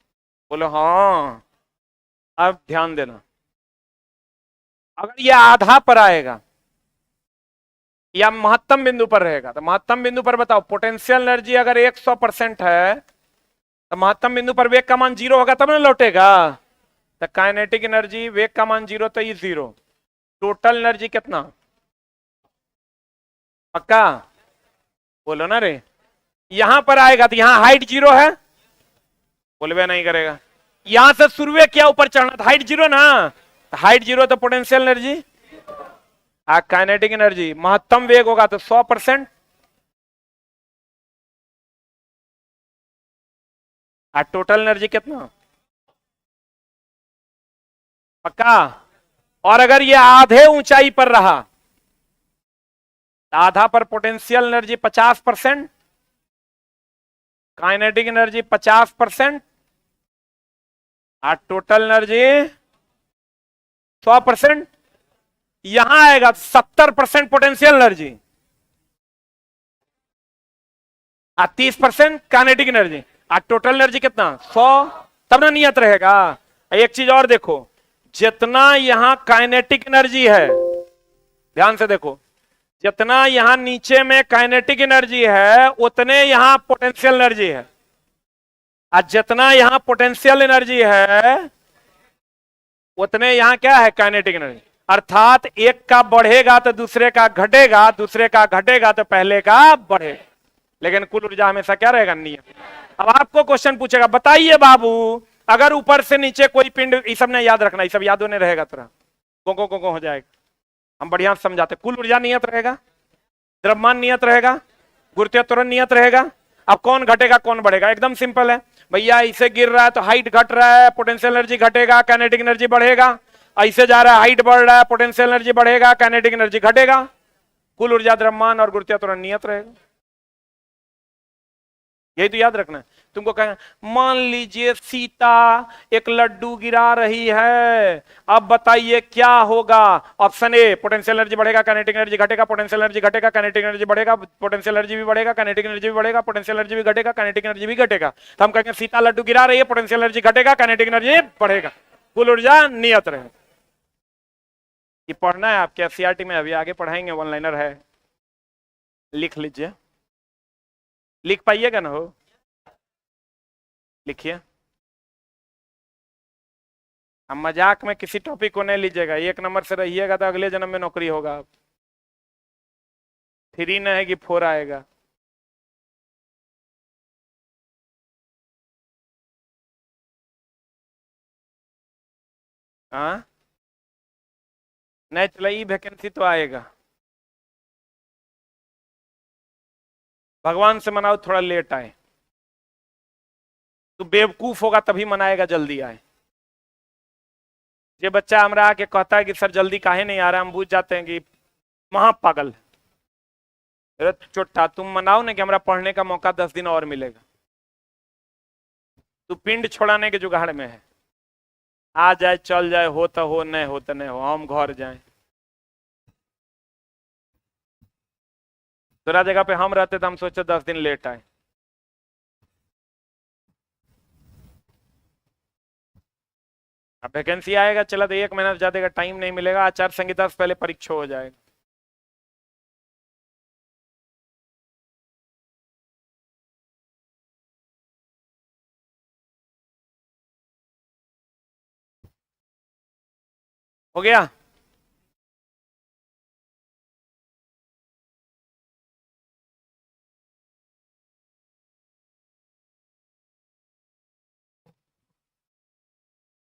बोलो हाँ। अब ध्यान देना, अगर यह आधा पर आएगा या महत्तम बिंदु पर रहेगा, तो महत्तम बिंदु पर बताओ पोटेंशियल एनर्जी अगर 100% है तो महत्तम बिंदु पर वेग का मान 0 होगा तब ना लौटेगा। तो काइनेटिक एनर्जी वेग का मान 0 तो ये 0, टोटल एनर्जी कितना, पक्का बोलो ना रे। यहां पर आएगा तो यहां हाइट 0 है, बोलवे नहीं करेगा। यहां से शुरू किया ऊपर चढ़ना तो हाइट 0 ना, तो हाइट 0 तो पोटेंशियल एनर्जी, काइनेटिक एनर्जी महत्तम वेग होगा तो 100%, टोटल एनर्जी कितना, पक्का। और अगर ये आधे ऊंचाई पर रहा, आधा पर potential energy 50%, kinetic energy 50%, total energy 100%। यहां आएगा 70% potential energy, 30% kinetic energy, total energy कितना 100, तब ना नियत रहेगा। एक चीज और देखो, जितना यहां काइनेटिक एनर्जी है, ध्यान से देखो, जितना यहां नीचे में काइनेटिक एनर्जी है उतने यहां पोटेंशियल एनर्जी है, और जितना यहां पोटेंशियल एनर्जी है उतने यहां क्या है, काइनेटिक एनर्जी। अर्थात एक का बढ़ेगा तो दूसरे का घटेगा, दूसरे का घटेगा तो पहले का बढ़ेगा, लेकिन कुल ऊर्जा हमेशा क्या रहेगा, नियत। अब आपको क्वेश्चन पूछेगा, बताइए बाबू अगर ऊपर से नीचे कोई पिंड, ये सब ने याद रखना, ये सब याद होने रहेगा तरह को हो जाएगा, हम बढ़िया समझाते। कुल ऊर्जा नियत रहेगा, द्रव्यमान नियत रहेगा, गुरुत्वीय त्वरण नियत रहेगा। अब कौन घटेगा कौन बढ़ेगा, एकदम सिंपल है भैया, इसे गिर रहा है तो हाइट घट रहा है, पोटेंशियल एनर्जी घटेगा, काइनेटिक एनर्जी बढ़ेगा। ऐसे जा रहा है हाइट बढ़ रहा है, पोटेंशियल एनर्जी बढ़ेगा, काइनेटिक एनर्जी घटेगा। कुल ऊर्जा द्रव्यमान और गुरुत्वीय त्वरण नियत रहेगा, यही तो याद रखना है। तुमको कहेंगे मान लीजिए सीता एक लड्डू गिरा रही है, अब बताइए क्या होगा। ऑप्शन ए, पोटेंशियल एनर्जी बढ़ेगा, काइनेटिक एनर्जी घटेगा, पोटेंशियल एनर्जी घटेगा, काइनेटिक एनर्जी बढ़ेगा, पोटेंशियल एनर्जी भी बढ़ेगा, काइनेटिक एनर्जी भी बढ़ेगा, पोटेंशियल एनर्जी भी घटेगा, काइनेटिक एनर्जी भी घटेगा। तो हम कहेंगे सीता लड्डू गिरा रही है, पोटेंशियल एनर्जी घटेगा, काइनेटिक एनर्जी बढ़ेगा, कुल ऊर्जा नियत रहेगा। ये पढ़ना है आपके एससीईआरटी में, अभी आगे पढ़ाएंगे, वन लाइनर है, लिख लीजिए। लिख पाइएगा ना, हो लिखिए। हम मजाक में किसी टॉपिक को नहीं लीजिएगा, 1 नंबर से रहिएगा तो अगले जन्म में नौकरी होगा। 3 न है कि 4 आएगा। हाँ नहीं चला, वैकेंसी तो आएगा, भगवान से मनाओ थोड़ा लेट आए, तो बेवकूफ होगा तभी मनाएगा जल्दी आए। ये बच्चा हमरा आके कहता है कि सर जल्दी काहे नहीं आ रहा, हम बुझ जाते हैं कि महापागल है। चोट्टा तुम मनाओ ना कि हमारा पढ़ने का मौका 10 दिन और मिलेगा, तू पिंड छोड़ाने के जुगाड़ में है, आ जाए चल जाए, हो तो हो, नहीं हो तो नहीं हो, हम घर जाए। दूसरा जगह पे हम रहते तो हम सोचे 10 दिन लेट आए। अब वैकेंसी आएगा चला तो 1 महीना ज्यादा का टाइम नहीं मिलेगा, आचार संहिता से पहले परीक्षा हो जाएगा। हो गया।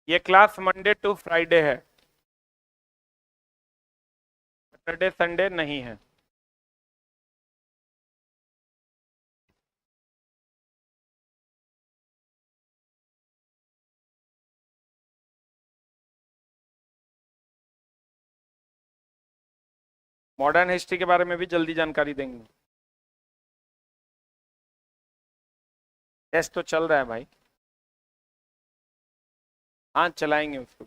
ये क्लास मंडे टू फ्राइडे है, सैटरडे संडे नहीं है। मॉडर्न हिस्ट्री के बारे में भी जल्दी जानकारी देंगे। टेस्ट तो चल रहा है भाई। हाँ चलाएंगे उसको।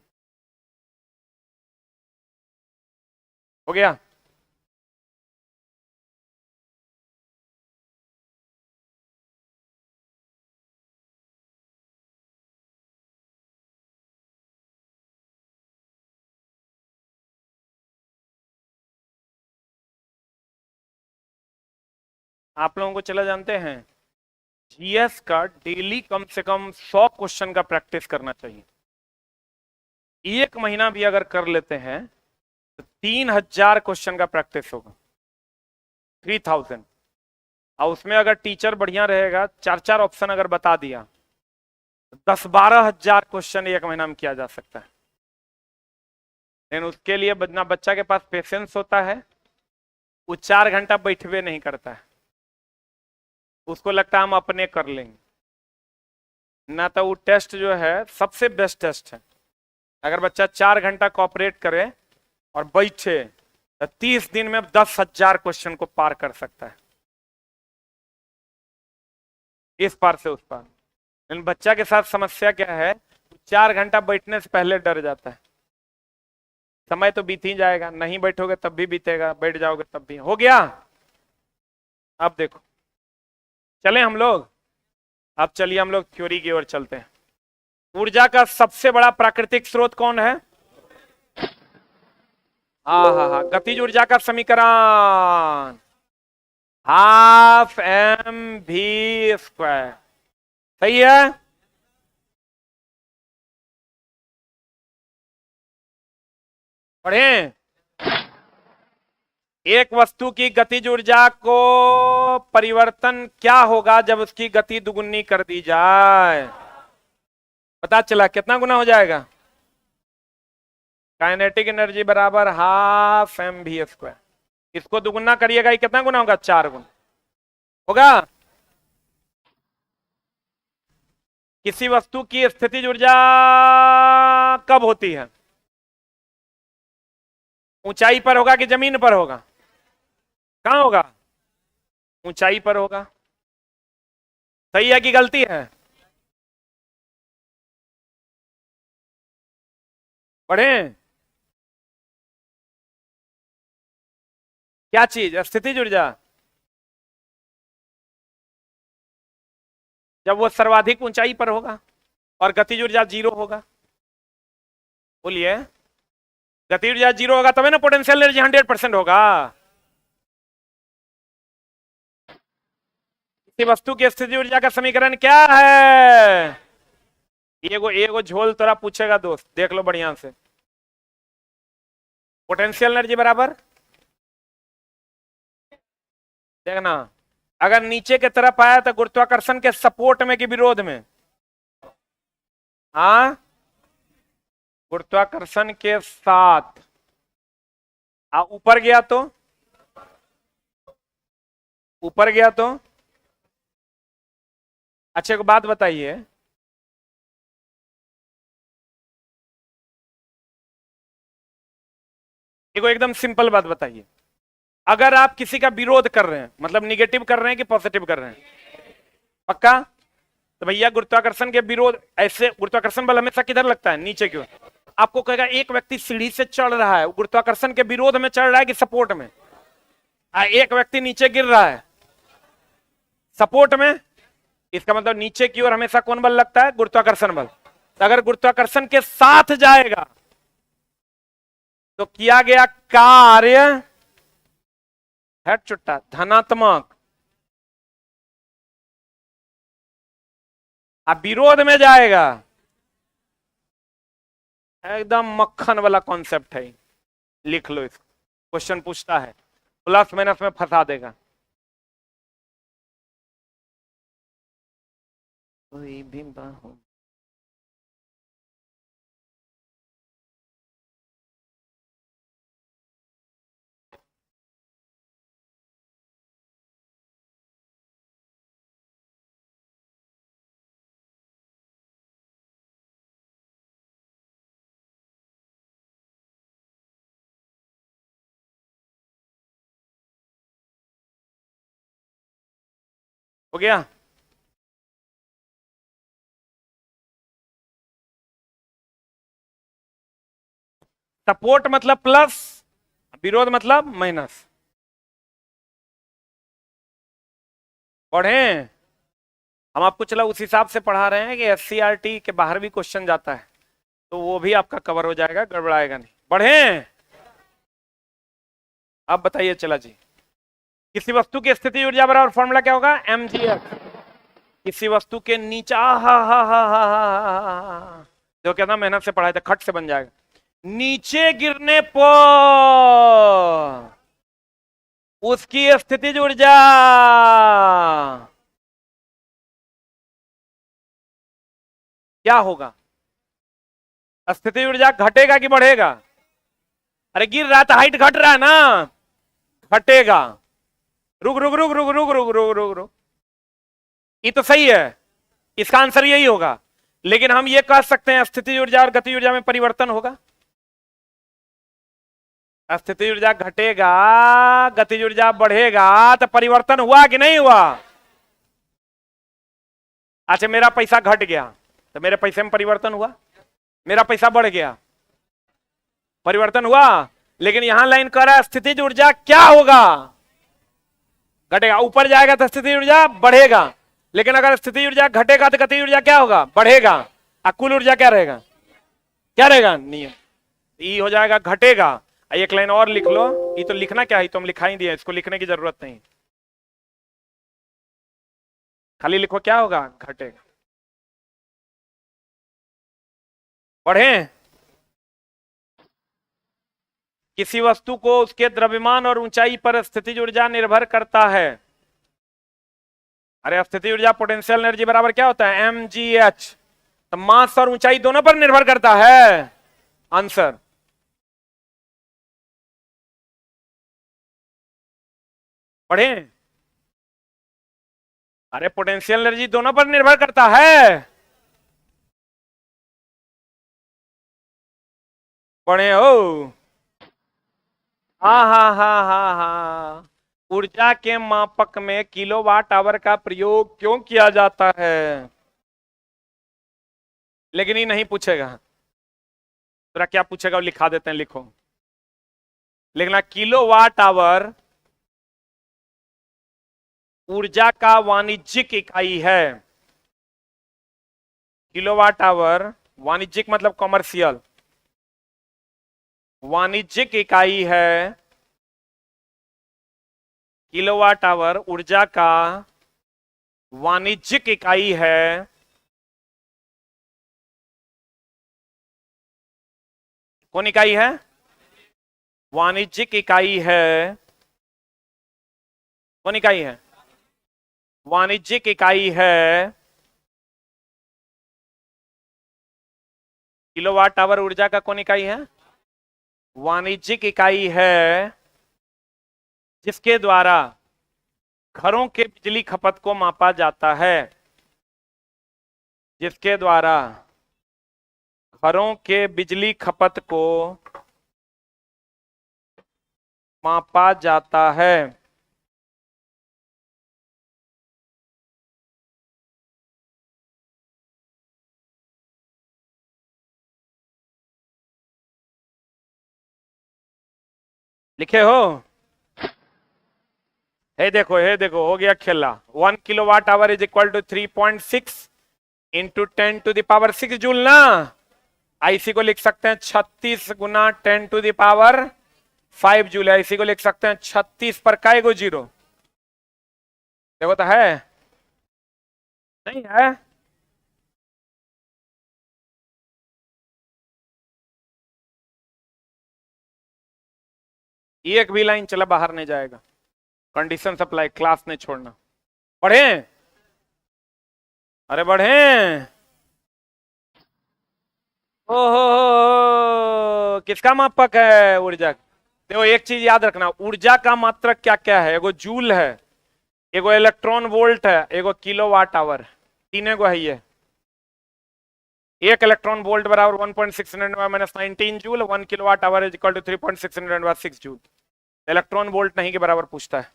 हो गया। आप लोगों को चला जानते हैं, जीएस का डेली कम से कम 100 क्वेश्चन का प्रैक्टिस करना चाहिए। 1 महीना भी अगर कर लेते हैं तो 3000 क्वेश्चन का प्रैक्टिस होगा, 3000। और उसमें अगर टीचर बढ़िया रहेगा, 4 ऑप्शन अगर बता दिया, 10-12 हजार क्वेश्चन 1 महीना में किया जा सकता है। लेकिन उसके लिए ना बच्चा के पास पेशेंस होता है, वो 4 घंटा बैठवे नहीं करता है, उसको लगता है हम अपने कर लेंगे। ना तो वो टेस्ट जो है सबसे बेस्ट टेस्ट है। अगर बच्चा 4 घंटा कॉपरेट करे और बैठे तो 30 दिन में 10,000 क्वेश्चन को पार कर सकता है, इस पार से उस पार। लेकिन बच्चा के साथ समस्या क्या है, 4 घंटा बैठने से पहले डर जाता है। समय तो बीत ही जाएगा, नहीं बैठोगे तब भी बीतेगा, बैठ जाओगे तब भी। हो गया। अब देखो, चले हम लोग। अब चलिए हम लोग थ्योरी की ओर चलते हैं। ऊर्जा का सबसे बड़ा प्राकृतिक स्रोत कौन है? हाँ, गतिज ऊर्जा का समीकरण 12mv²। सही है। पढ़ें। एक वस्तु की गतिज ऊर्जा को परिवर्तन क्या होगा जब उसकी गति दुगुनी कर दी जाए? पता चला कितना गुना हो जाएगा? काइनेटिक एनर्जी बराबर 12mv²। इसको दुगुना करिएगा, ये कितना गुना होगा? 4 गुना होगा। किसी वस्तु की स्थितिज ऊर्जा कब होती है? ऊंचाई पर होगा कि जमीन पर होगा? कहां होगा? ऊंचाई पर होगा। सही है कि गलती है? पढ़ें। क्या चीज? स्थितिज ऊर्जा। जब वो सर्वाधिक ऊंचाई पर होगा और गतिज ऊर्जा 0 होगा। बोलिए। गतिज ऊर्जा 0 होगा तभी ना पोटेंशियल एनर्जी 100% होगा। किसी वस्तु की स्थिति ऊर्जा का समीकरण क्या है? एगो झोल तोरा पूछेगा दोस्त, देख लो बढ़िया से। पोटेंशियल एनर्जी बराबर, देखना, अगर नीचे की तरफ आया तो गुरुत्वाकर्षण के सपोर्ट में कि विरोध में? हाँ, गुरुत्वाकर्षण के साथ। ऊपर गया तो? ऊपर गया तो? अच्छा एक बात बताइए, देखो एकदम सिंपल बात बताइए, अगर आप किसी का विरोध कर रहे हैं, मतलब निगेटिव कर रहे हैं कि पॉजिटिव कर रहे हैं? पक्का? तो भैया गुरुत्वाकर्षण के विरोध, ऐसे गुरुत्वाकर्षण बल हमेशा किधर लगता है? नीचे की ओर। आपको कहेगा एक व्यक्ति सीढ़ी से चढ़ रहा है, गुरुत्वाकर्षण के विरोध में चढ़ रहा है कि सपोर्ट में? एक व्यक्ति नीचे गिर रहा है, सपोर्ट में। इसका मतलब नीचे की ओर हमेशा कौन बल लगता है? गुरुत्वाकर्षण बल। तो अगर गुरुत्वाकर्षण के साथ जाएगा तो किया गया कार्य है चुट्टा धनात्मक, अब विरोध में जाएगा, एकदम मक्खन वाला कॉन्सेप्ट है, लिख लो इसको। क्वेश्चन पूछता है प्लस माइनस में फंसा देगा। कोई भी बाहु हो गया। सपोर्ट मतलब प्लस, विरोध मतलब माइनस। पढ़े हम आपको, चला उस हिसाब से पढ़ा रहे हैं कि एससीईआरटी के बाहर भी क्वेश्चन जाता है तो वो भी आपका कवर हो जाएगा, गड़बड़ाएगा नहीं। पढ़े अब बताइए, चला जी। किसी वस्तु की स्थिति ऊर्जा बराबर फॉर्मूला क्या होगा, mgh। किसी वस्तु के नीचे जो कहना मेहनत से पढ़ाया था, खट से बन जाएगा। नीचे गिरने पर उसकी स्थितिज ऊर्जा क्या होगा, स्थितिज ऊर्जा घटेगा कि बढ़ेगा? अरे गिर रहा था, हाइट घट रहा है ना, घटेगा। रुक रुक रुक रुक रुक रुक रुक रुक रुक, ये तो सही है, इसका आंसर यही होगा। लेकिन हम ये कह सकते हैं स्थितिज ऊर्जा और गतिज ऊर्जा में परिवर्तन होगा। स्थितिज ऊर्जा घटेगा, गतिज ऊर्जा बढ़ेगा, तो परिवर्तन हुआ कि नहीं हुआ? अच्छा मेरा पैसा घट गया तो मेरे पैसे में परिवर्तन हुआ, मेरा पैसा बढ़ गया, परिवर्तन हुआ। लेकिन यहां लाइन कह रहा है स्थितिज ऊर्जा क्या होगा, घटेगा। ऊपर जाएगा तो स्थितिज ऊर्जा बढ़ेगा, लेकिन अगर स्थितिज ऊर्जा घटेगा तो गतिज ऊर्जा क्या होगा, बढ़ेगा। और कुल ऊर्जा क्या रहेगा, क्या रहेगा, नियम ई हो जाएगा, घटेगा। एक लाइन और लिख लो, ये तो लिखना क्या है, तो हम लिखा ही दिया, इसको लिखने की जरूरत नहीं, खाली लिखो क्या होगा, घटेगा। पढ़ें, किसी वस्तु को उसके द्रव्यमान और ऊंचाई पर स्थितिज ऊर्जा निर्भर करता है। अरे स्थितिज ऊर्जा पोटेंशियल एनर्जी बराबर क्या होता है, mgh। तो मास और ऊंचाई दोनों पर निर्भर करता है, आंसर। पढ़ें, अरे पोटेंशियल एनर्जी दोनों पर निर्भर करता है। पढ़े हो, हा। ऊर्जा के मापक में किलोवाट आवर का प्रयोग क्यों किया जाता है? लेकिन ये नहीं पूछेगा, तो क्या पूछेगा वो लिखा देते हैं, लिखो। लिखना किलोवाट आवर ऊर्जा का वाणिज्यिक इकाई है। किलोवाट आवर वाणिज्यिक मतलब कॉमर्शियल, वाणिज्यिक इकाई है। किलोवाट आवर ऊर्जा का वाणिज्यिक इकाई है। कौन इकाई है, वाणिज्यिक इकाई है। कौन इकाई है, वाणिज्यिक इकाई है। किलोवाट आवर ऊर्जा का कौन इकाई है, वाणिज्यिक इकाई है, जिसके द्वारा घरों के बिजली खपत को मापा जाता है। जिसके द्वारा घरों के बिजली खपत को मापा जाता है। लिखे हो, हे देखो हो गया खेला। 1 kilowatt hour is equal to 3.6 into 10⁻6 joule ना। आईसी को लिख सकते हैं 36 गुना 10⁻5 जूल है। इसी को लिख सकते हैं 36 पर काय गो जीरो, देखो तो है नहीं है। एक भी लाइन चला बाहर नहीं जाएगा। कंडीशन सप्लाई, क्लास नहीं छोड़ना। बढ़े, अरे बढ़े। ओहो, किसका मापक है ऊर्जा? देखो एक चीज याद रखना, ऊर्जा का मात्रक क्या क्या है? एगो जूल है, एगो इलेक्ट्रॉन वोल्ट है, एगो किलोवाट आवर, तीनों को है ये। एक इलेक्ट्रॉन वोल्ट बराबर 1.6 joule, 1 kilowatt hour is equal to 3.6 joule. Electron volt नहीं के बराबर पूछता है।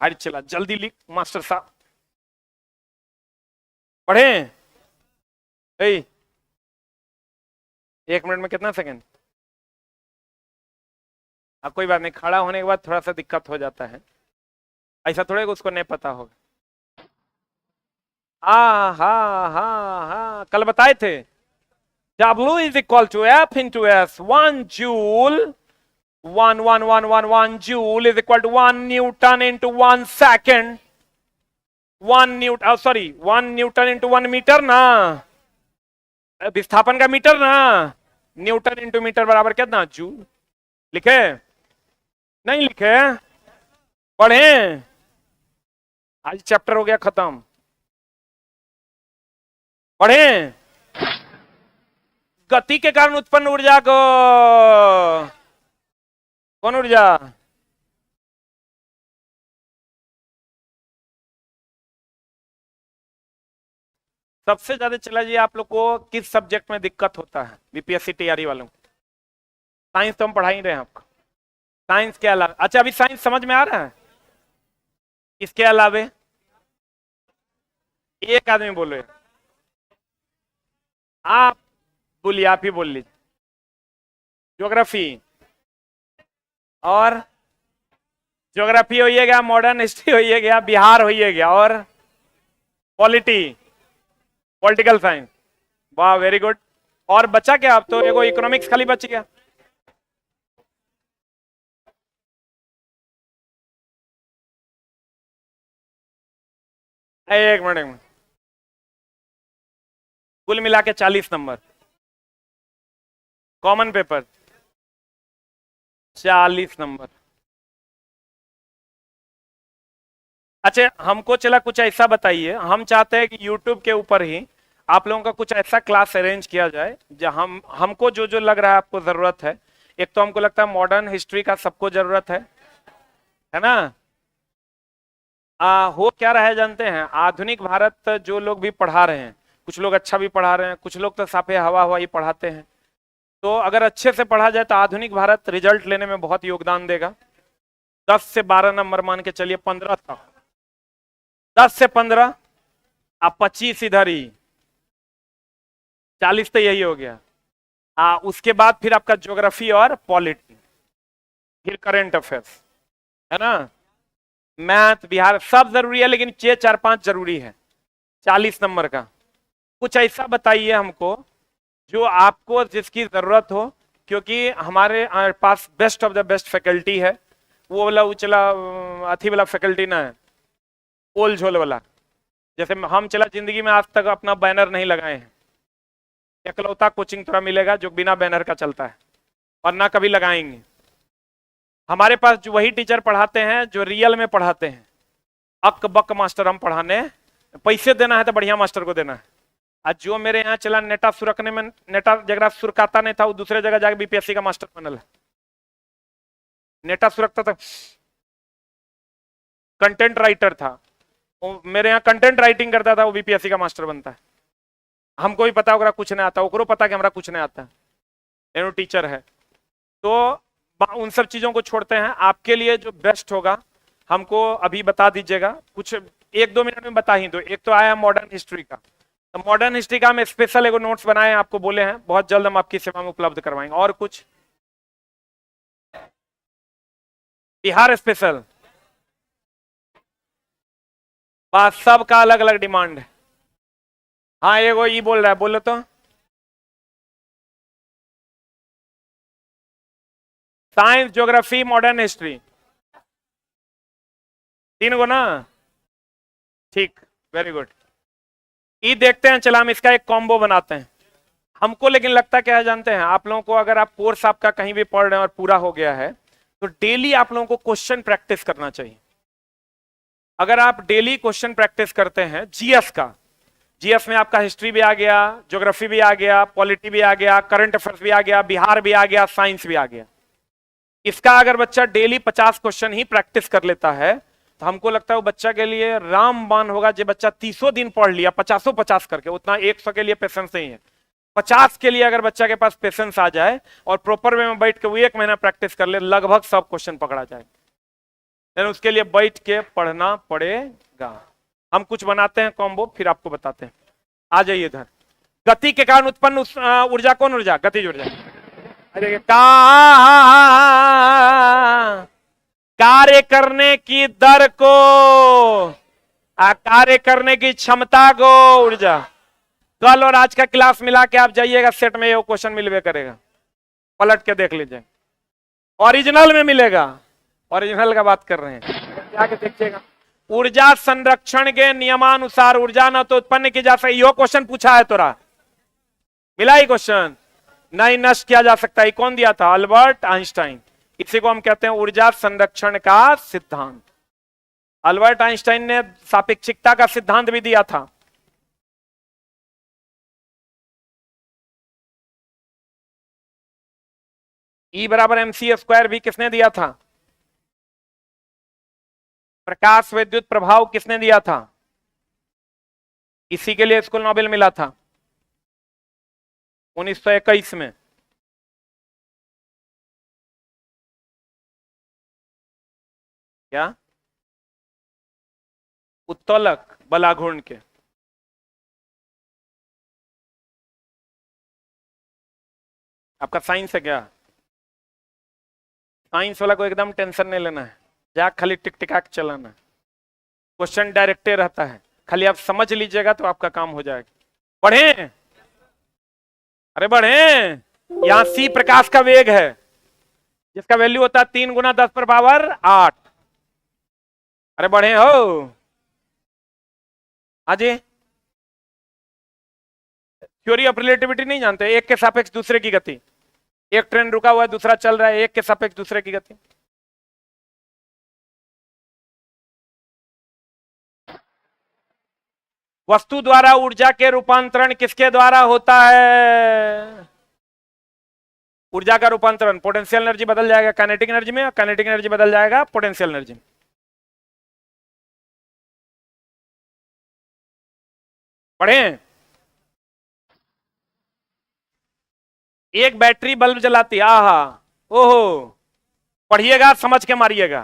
अरे चला जल्दी लिख मास्टर साहब, पढ़े। ए, 1 मिनट में कितना सेकंड? अब कोई बात नहीं, खड़ा होने के बाद थोड़ा सा दिक्कत हो जाता है, ऐसा थोड़े उसको नहीं पता होगा। हाँ हाँ हाँ हाँ, कल बताए थे W is equal to F into S. 1 joule is equal to 1 newton into 1 second. 1 newton, sorry 1 newton into 1 metre ना, विस्थापन का मीटर ना। न्यूटन इंटू मीटर बराबर कितना? जूल। लिखे नहीं लिखे? पढ़े। आज चैप्टर हो गया खत्म। पढ़े। गति के कारण उत्पन्न ऊर्जा को कौन ऊर्जा? सबसे ज्यादा चला जी आप लोग को किस सब्जेक्ट में दिक्कत होता है बीपीएससी तैयारी वालों को? साइंस तो हम पढ़ा ही रहे हैं आपको। साइंस के अलावा, अच्छा अभी साइंस समझ में आ रहा है? इसके अलावे एक आदमी बोलो, आप बोलिए, आप ही बोल लीजिए। ज्योग्राफी, और ज्योग्राफी हो गया, मॉडर्न हिस्ट्री हो गया, बिहार हो गया, और पॉलिटी, पॉलिटिकल साइंस। वाह वेरी गुड। और बचा क्या? अब तो एगो इकोनॉमिक्स खाली बच गया। एक मिनट, कुल मिला के 40 नंबर कॉमन पेपर, 40 नंबर। अच्छा हमको चला कुछ ऐसा बताइए, हम चाहते हैं कि YouTube के ऊपर ही आप लोगों का कुछ ऐसा क्लास अरेंज किया जाए जहां हमको जो जो लग रहा है आपको जरूरत है। एक तो हमको लगता है मॉडर्न हिस्ट्री का सबको जरूरत है ना? हो क्या रहा है जानते हैं? आधुनिक भारत जो लोग भी पढ़ा रहे हैं, कुछ लोग अच्छा भी पढ़ा रहे हैं, कुछ लोग तो साफे हवा हवा ही पढ़ाते हैं। तो अगर अच्छे से पढ़ा जाए तो आधुनिक भारत रिजल्ट लेने में बहुत योगदान देगा। 10 से 12 नंबर मान के चलिए, 15 तक, 10 से 15, आप 25 इधर ही, 40 तो यही हो गया। उसके बाद फिर आपका ज्योग्राफी और पॉलिटी, फिर करंट अफेयर्स, है ना? मैथ, बिहार सब जरूरी है, लेकिन 4-5 जरूरी है 40 नंबर का। कुछ ऐसा बताइए हमको जो आपको जिसकी जरूरत हो, क्योंकि हमारे पास best of the best faculty है। वो वाला उचला अथी वाला फैकल्टी ना है, ओल झोल वाला। जैसे हम चला जिंदगी में आज तक अपना बैनर नहीं लगाए हैं, एकलौता कोचिंग थोड़ा मिलेगा जो बिना बैनर का चलता है, और ना कभी लगाएंगे। हमारे पास जो वही टीचर पढ़ाते हैं जो रियल में पढ़ाते हैं। अक बक मास्टर हम पढ़ाने, पैसे देना है तो बढ़िया मास्टर को देना है। आज जो मेरे यहाँ चला नेटा सुरकने में, नेटा जगह सुरकाता नहीं था, वो दूसरे जगह जाके बीपीएससी का मास्टर बनल है। नेटा सुरकता था, कंटेंट राइटर था, वो मेरे यहाँ कंटेंट राइटिंग करता था, वो बीपीएससी का मास्टर बनता है। हमको भी पता होगा कुछ नहीं आता, ओकरो पता कि हमारा कुछ नहीं आता, लेकिन टीचर है। तो उन सब चीजों को छोड़ते हैं, आपके लिए जो बेस्ट होगा हमको अभी बता दीजिएगा। कुछ 1-2 मिनट में बता ही दो। एक तो आया मॉडर्न हिस्ट्री का, तो मॉडर्न हिस्ट्री का हम स्पेशल एगो नोट्स बनाए हैं, आपको बोले हैं बहुत जल्द हम आपकी सेवा में उपलब्ध करवाएंगे। और कुछ बिहार स्पेशल, बात सबका अलग अलग डिमांड है। हाँ एगो ई बोल रहा है, बोलो तो। साइंस, ज्योग्राफी, मॉडर्न हिस्ट्री, 3 गो ना। ठीक, वेरी गुड। ई देखते हैं, चला हम इसका एक कॉम्बो बनाते हैं। हमको लेकिन लगता क्या है जानते हैं, आप लोगों को अगर आप कोर्स आपका कहीं भी पढ़ रहे हैं और पूरा हो गया है तो डेली आप लोगों को क्वेश्चन प्रैक्टिस करना चाहिए। अगर आप डेली क्वेश्चन प्रैक्टिस करते हैं जीएस का, जीएस में आपका हिस्ट्री भी आ गया, ज्योग्राफी भी आ गया, पॉलिटी भी आ गया, करंट अफेयर्स भी आ गया, बिहार भी आ गया, साइंस भी आ गया, इसका अगर बच्चा डेली 50 क्वेश्चन ही प्रैक्टिस कर लेता है तो हमको लगता है वो बच्चा के लिए रामबाण होगा। जो बच्चा 30 दिन पढ़ लिया 50 करके, उतना 100 के लिए पेशेंस नहीं है। 50 के लिए अगर बच्चा के पास पेशेंस आ जाए और प्रॉपर वे में बैठ के वो 1 महीना प्रैक्टिस कर ले, लगभग सब क्वेश्चन पकड़ा जाए। लेकिन उसके लिए बैठ के पढ़ना पड़ेगा। हम कुछ बनाते हैं कॉम्बो, फिर आपको बताते हैं। आ जाइए इधर। गति के कारण उत्पन्न ऊर्जा कौन ऊर्जा? गतिज ऊर्जा। अरे कार्य करने की दर को, कार्य करने की क्षमता को ऊर्जा। कल और आज का क्लास मिला के आप जाइएगा, सेट में ये क्वेश्चन मिलवे करेगा, पलट के देख लीजिए, ओरिजिनल में मिलेगा। ओरिजिनल का बात कर रहे हैं, जाके देखिएगा। ऊर्जा संरक्षण के नियमानुसार ऊर्जा न तो उत्पन्न की जा सकती, यो क्वेश्चन पूछा है तोरा, मिला ही क्वेश्चन, नहीं नष्ट किया जा सकता। ये कौन दिया था? Albert Einstein. इसी को हम कहते हैं ऊर्जा संरक्षण का सिद्धांत। अल्बर्ट आइंस्टाइन ने सापेक्षिकता का सिद्धांत भी दिया था। E बराबर mc स्क्वायर भी किसने दिया था? प्रकाश विद्युत प्रभाव किसने दिया था? इसी के लिए स्कूल नोबेल मिला था 1921 में। क्या? उत्तोलक बलाघूर्ण के। आपका साइंस है क्या? साइंस वाला को एकदम टेंशन नहीं लेना है, जा खाली टिक टिकाक चलाना है, क्वेश्चन डायरेक्टे रहता है, खाली आप समझ लीजिएगा तो आपका काम हो जाएगा। बढ़े, अरे बढ़े। यहां सी प्रकाश का वेग है जिसका वैल्यू होता है 3 गुना 10 पर पावर 8। अरे बढ़े हो आजे। थ्योरी ऑफ रिलेटिविटी नहीं जानते? एक के सापेक्ष दूसरे की गति, एक ट्रेन रुका हुआ है दूसरा चल रहा है, एक के सापेक्ष दूसरे की गति। वस्तु द्वारा ऊर्जा के रूपांतरण किसके द्वारा होता है? ऊर्जा का रूपांतरण पोटेंशियल एनर्जी बदल जाएगा काइनेटिक एनर्जी में, काइनेटिक एनर्जी बदल जाएगा पोटेंशियल एनर्जी में। पढ़े। एक बैटरी बल्ब जलाती, आहा ओहो, पढ़िएगा समझ के मारिएगा।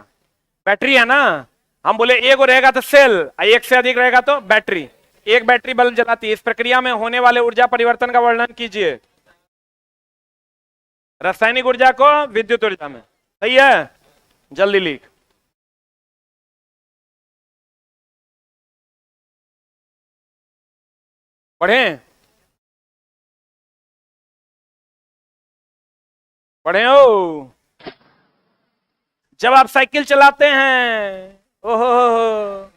बैटरी है ना, हम बोले एक रहेगा तो सेल, एक से अधिक रहेगा तो बैटरी। एक बैटरी बल्ब जलाती है, इस प्रक्रिया में होने वाले ऊर्जा परिवर्तन का वर्णन कीजिए। रासायनिक ऊर्जा को विद्युत ऊर्जा में, सही है, जल्दी लिख। पढ़े पढ़े हो। जब आप साइकिल चलाते हैं ओहो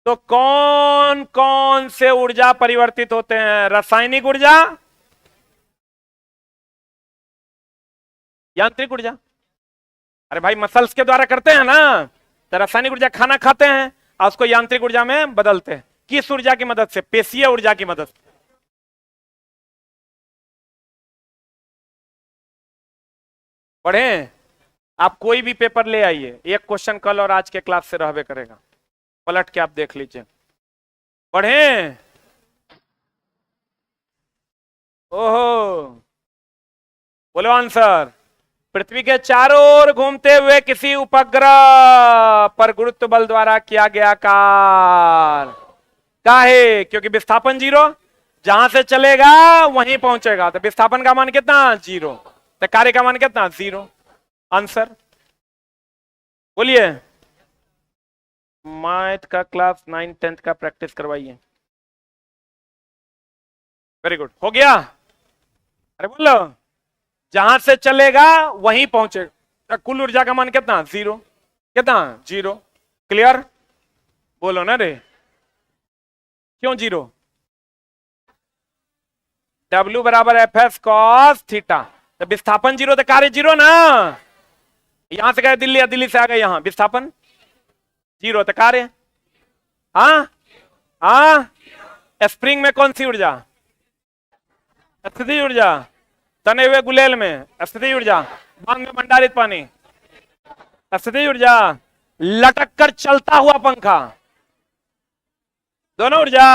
तो कौन कौन से ऊर्जा परिवर्तित होते हैं? रासायनिक ऊर्जा, यांत्रिक ऊर्जा। अरे भाई मसल्स के द्वारा करते हैं ना, तो रासायनिक ऊर्जा खाना खाते हैं और उसको यांत्रिक ऊर्जा में बदलते हैं। किस ऊर्जा की मदद से? पेशीय ऊर्जा की मदद से। पढ़े। आप कोई भी पेपर ले आइए, एक क्वेश्चन कल और आज के क्लास से रहबे करेगा, पलट के आप देख लीजिए। पढ़े। ओहो, बोलो आंसर। पृथ्वी के चारों ओर घूमते हुए किसी उपग्रह पर गुरुत्व बल द्वारा किया गया कार्य काहे? क्योंकि विस्थापन 0, जहां से चलेगा वहीं पहुंचेगा, तो विस्थापन का मान कितना? 0, तो कार्य का मान कितना? 0। आंसर बोलिए। मैथ का क्लास 9 10 का प्रैक्टिस करवाइए। वेरी गुड, हो गया। अरे बोलो, जहां से चलेगा वहीं पहुंचेगा। कुल ऊर्जा का मान कितना? जीरो। कितना? जीरो। क्लियर? बोलो ना रे, क्यों जीरो? W बराबर एफ एस कॉस थीटा। तो विस्थापन जीरो तो कार्य जीरो ना। यहां से गए दिल्ली या दिल्ली से आ गए यहां, विस्थापन जीरो तो कार्य। हाँ हाँ। स्प्रिंग में कौन सी ऊर्जा? स्थिति ऊर्जा। तने हुए गुलेल में स्थिति ऊर्जा। बांध में भंडारित पानी स्थिति ऊर्जा। लटक कर चलता हुआ पंखा, दोनों ऊर्जा।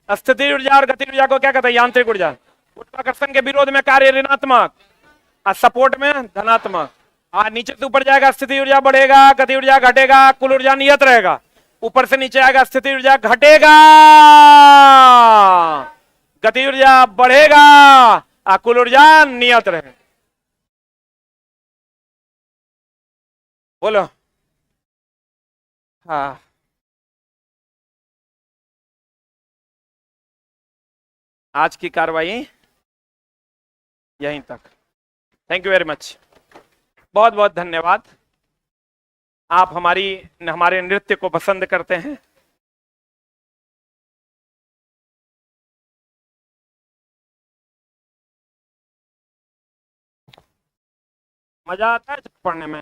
स्थिति ऊर्जा और गति ऊर्जा को क्या कहते हैं? यांत्रिक ऊर्जा। गुरुत्वाकर्षण के विरोध में कार्य ऋणात्मक और सपोर्ट में धनात्मक। और नीचे से ऊपर जाएगा स्थिति ऊर्जा बढ़ेगा, गति ऊर्जा घटेगा, कुल ऊर्जा नियत रहेगा। ऊपर से नीचे आएगा स्थिति ऊर्जा घटेगा, गति ऊर्जा बढ़ेगा और कुल ऊर्जा नियत रहेगा। बोलो। हाँ, आज की कार्रवाई यहीं तक। थैंक यू वेरी मच, बहुत बहुत धन्यवाद। आप हमारे नृत्य को पसंद करते हैं। मजा आता है पढ़ने में।